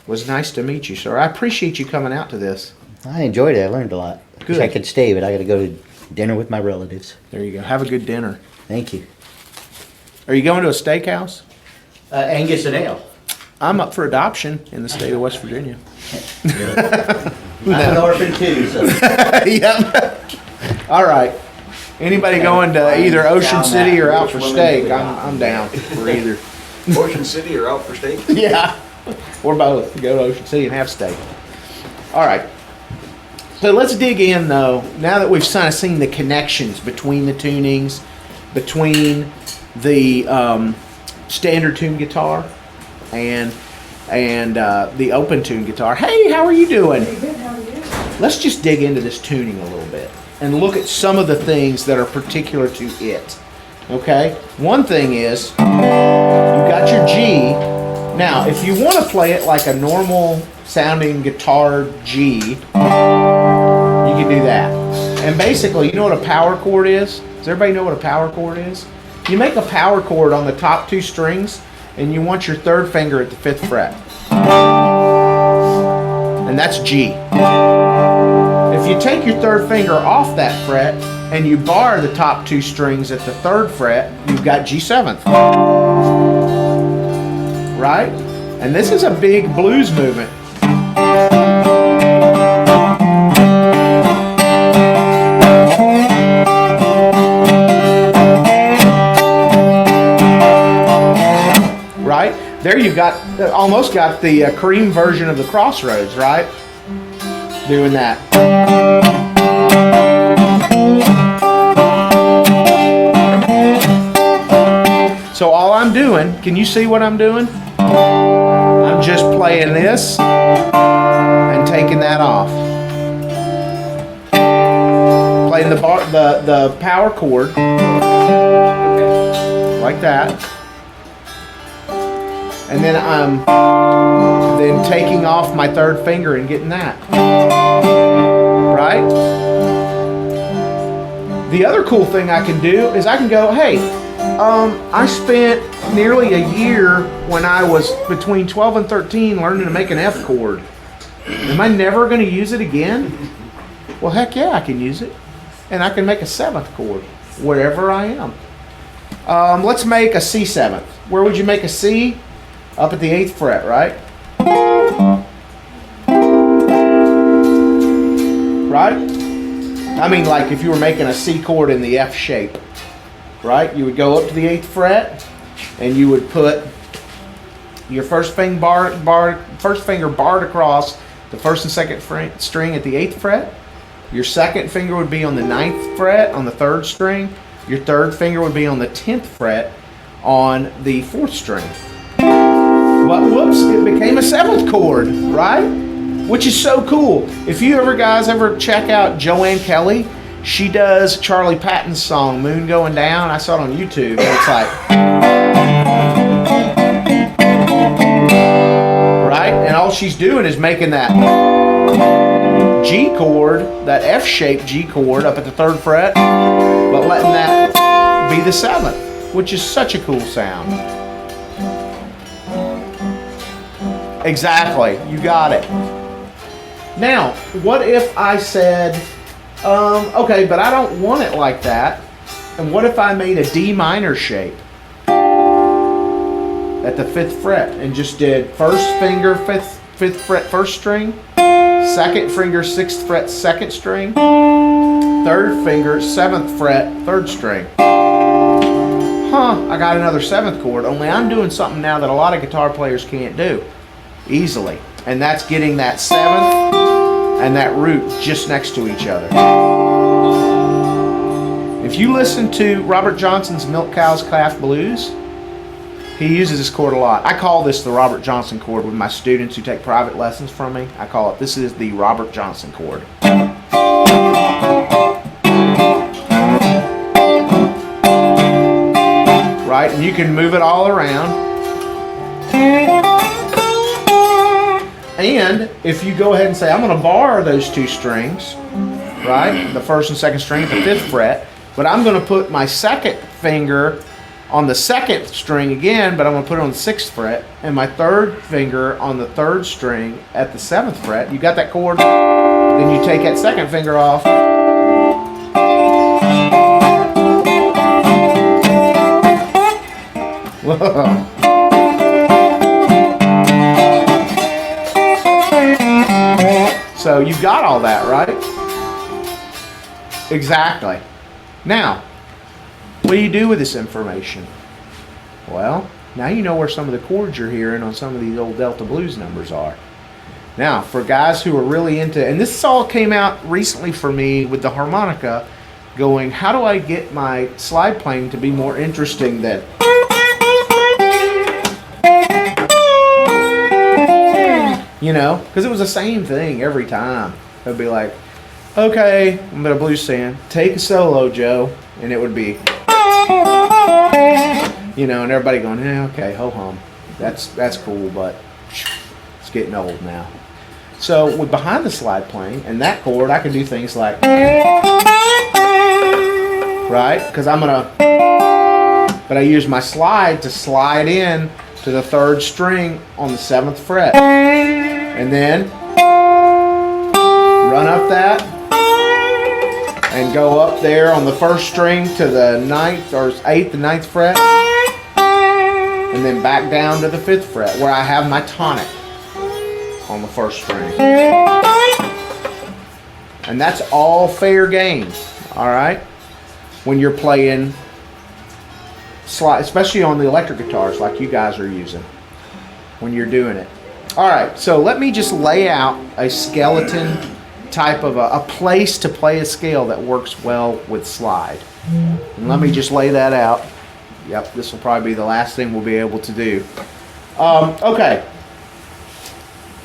Was nice to meet you, sir. I appreciate you coming out to this. I enjoyed it. I learned a lot. Good. Wish I could stay, but I got to go to dinner with my relatives. There you go. Have a good dinner. Thank you. Are you going to a steakhouse? Angus and Ale. I'm up for adoption in the state of West Virginia. I'm an orphan too, so. Yep. All right. Anybody going to either Ocean City or out for steak? I'm down for either. Ocean City or out for steak? Yeah. Or both. Go to Ocean City and have steak. All right. So let's dig in, though. Now that we've kind of seen the connections between the tunings, between the standard tune guitar and the open tune guitar. Hey, how are you doing? Good, how are you? Let's just dig into this tuning a little bit and look at some of the things that are particular to it. Okay? One thing is, you've got your G. Now, if you want to play it like a normal sounding guitar G, you can do that. And basically, you know what a power chord is? Does everybody know what a power chord is? You make a power chord on the top 2 strings, and you want your 3rd finger at the 5th fret. And that's G. If you take your 3rd finger off that fret and you bar the top 2 strings at the 3rd fret, you've got G7th. Right? And this is a big blues movement. Right? There you've got, almost got the Cream version of the Crossroads, right? Doing that. So all I'm doing, can you see what I'm doing? I'm just playing this and taking that off. Playing the power chord like that. And then I'm then taking off my 3rd finger and getting that. Right? The other cool thing I can do is I can go, hey, I spent nearly a year when I was between 12 and 13 learning to make an F chord. Am I never going to use it again? Well, heck yeah, I can use it. And I can make a 7th chord wherever I am. Let's make a C7th. Where would you make a C? Up at the 8th fret, right? Right? I mean, like if you were making a C chord in the F shape, right? You would go up to the 8th fret, and you would put your first finger barred across the 1st and 2nd string at the 8th fret. Your 2nd finger would be on the 9th fret on the 3rd string. Your 3rd finger would be on the 10th fret on the 4th string. But whoops, it became a 7th chord, right? Which is so cool. If you guys ever check out Joanne Kelly, she does Charlie Patton's song, Moon Going Down. I saw it on YouTube, and it's like, right? And all she's doing is making that G chord, that F-shaped G chord up at the 3rd fret, but letting that be the 7th, which is such a cool sound. Exactly, you got it. Now, what if I said, okay, but I don't want it like that. And what if I made a D minor shape at the 5th fret and just did 1st finger, 5th fret, 1st string, 2nd finger, 6th fret, 2nd string, 3rd finger, 7th fret, 3rd string. I got another 7th chord, only I'm doing something now that a lot of guitar players can't do easily. And that's getting that 7th and that root just next to each other. If you listen to Robert Johnson's Milk Cows Calf Blues, he uses this chord a lot. I call this the Robert Johnson chord with my students who take private lessons from me. I call it, this is the Robert Johnson chord. Right, and you can move it all around. And if you go ahead and say, I'm going to bar those 2 strings, right, the 1st and 2nd string at the 5th fret, but I'm going to put my 2nd finger on the 2nd string again, but I'm going to put it on the 6th fret, and my 3rd finger on the 3rd string at the 7th fret. You got that chord? Then you take that 2nd finger off. Whoa. So you've got all that, right? Exactly. Now, what do you do with this information? Well, now you know where some of the chords you're hearing on some of these old Delta Blues numbers are. Now, for guys who are really into, and this all came out recently for me with the harmonica, going, how do I get my slide playing to be more interesting than... You know, because it was the same thing every time. It would be like, okay, I'm at a blues stand, take a solo, Joe, and it would be, you know, and everybody going, yeah, okay, ho hum, that's cool, but it's getting old now. So with behind the slide playing and that chord, I can do things like, right, because I'm gonna, but I use my slide to slide in to the 3rd string on the 7th fret. And then run up that and go up there on the 1st string to the 9th or 8th and 9th fret, and then back down to the 5th fret where I have my tonic on the 1st string. And that's all fair game, all right? When you're playing slide, especially on the electric guitars like you guys are using when you're doing it. All right, so let me just lay out a skeleton type of a place to play a scale that works well with slide. And let me just lay that out. Yep, this will probably be the last thing we'll be able to do. Okay,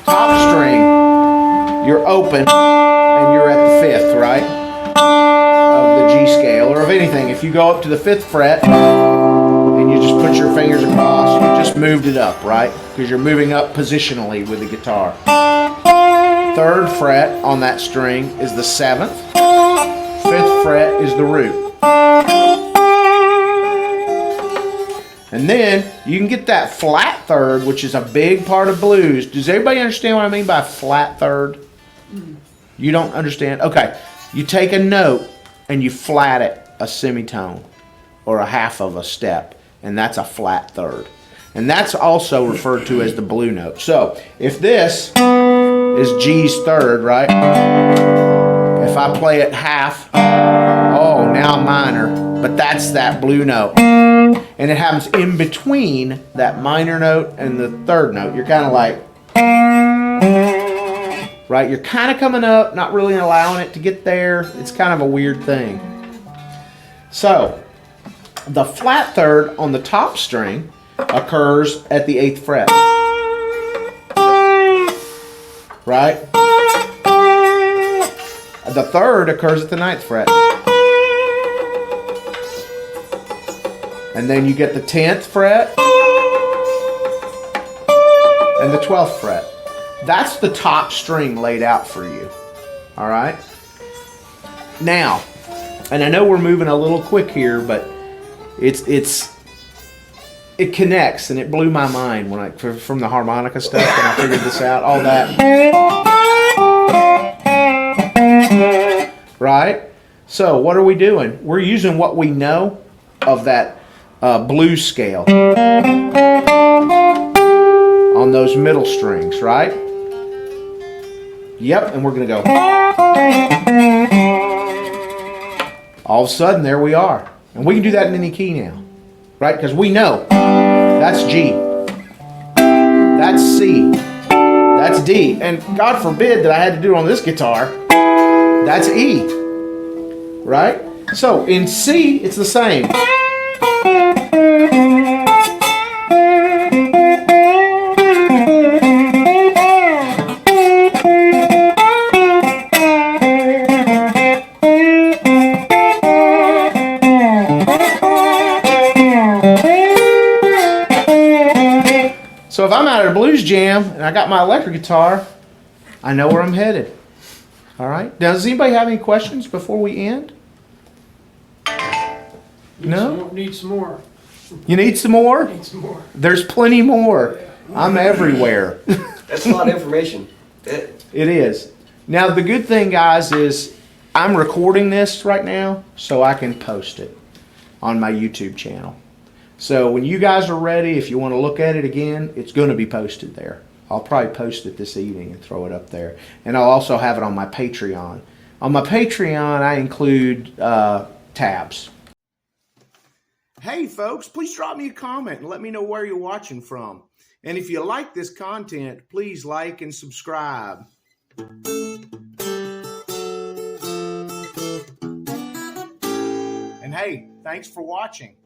top string, you're open and you're at the 5th, right, of the G scale, or of anything. If you go up to the 5th fret, and you just put your fingers across, you just moved it up, right? Because you're moving up positionally with the guitar. 3rd fret on that string is the 7th. 5th fret is the root. And then you can get that flat 3rd, which is a big part of blues. Does everybody understand what I mean by flat 3rd? You don't understand? Okay. You take a note and you flat it a semitone or a half of a step, and that's a flat 3rd. And that's also referred to as the blue note. So if this is G's 3rd, right? If I play it half, oh, now minor, but that's that blue note. And it happens in between that minor note and the 3rd note. You're kind of like, right? You're kind of coming up, not really allowing it to get there. It's kind of a weird thing. So the flat 3rd on the top string occurs at the 8th fret. Right? The 3rd occurs at the 9th fret. And then you get the 10th fret and the 12th fret. That's the top string laid out for you. All right? Now, and I know we're moving a little quick here, but it connects, and it blew my mind when from the harmonica stuff when I figured this out, all that. Right? So what are we doing? We're using what we know of that blues scale on those middle strings, right? Yep, and we're gonna go. All of a sudden, there we are. And we can do that in any key now. right? Because we know that's G, that's C, that's D, and God forbid that I had to do it on this guitar, that's E, right? So in C, it's the same. So if I'm out at a blues jam and I got my electric guitar, I know where I'm headed. All right. Does anybody have any questions before we end? No? Need some more. You need some more? Need some more. There's plenty more. I'm everywhere. That's a lot of information. It is. Now the good thing, guys, is I'm recording this right now so I can post it on my YouTube channel. So when you guys are ready, if you want to look at it again, it's going to be posted there. I'll probably post it this evening and throw it up there. And I'll also have it on my Patreon. On my Patreon, I include tabs. Hey folks, please drop me a comment and let me know where you're watching from. And if you like this content, please like and subscribe. And hey, thanks for watching.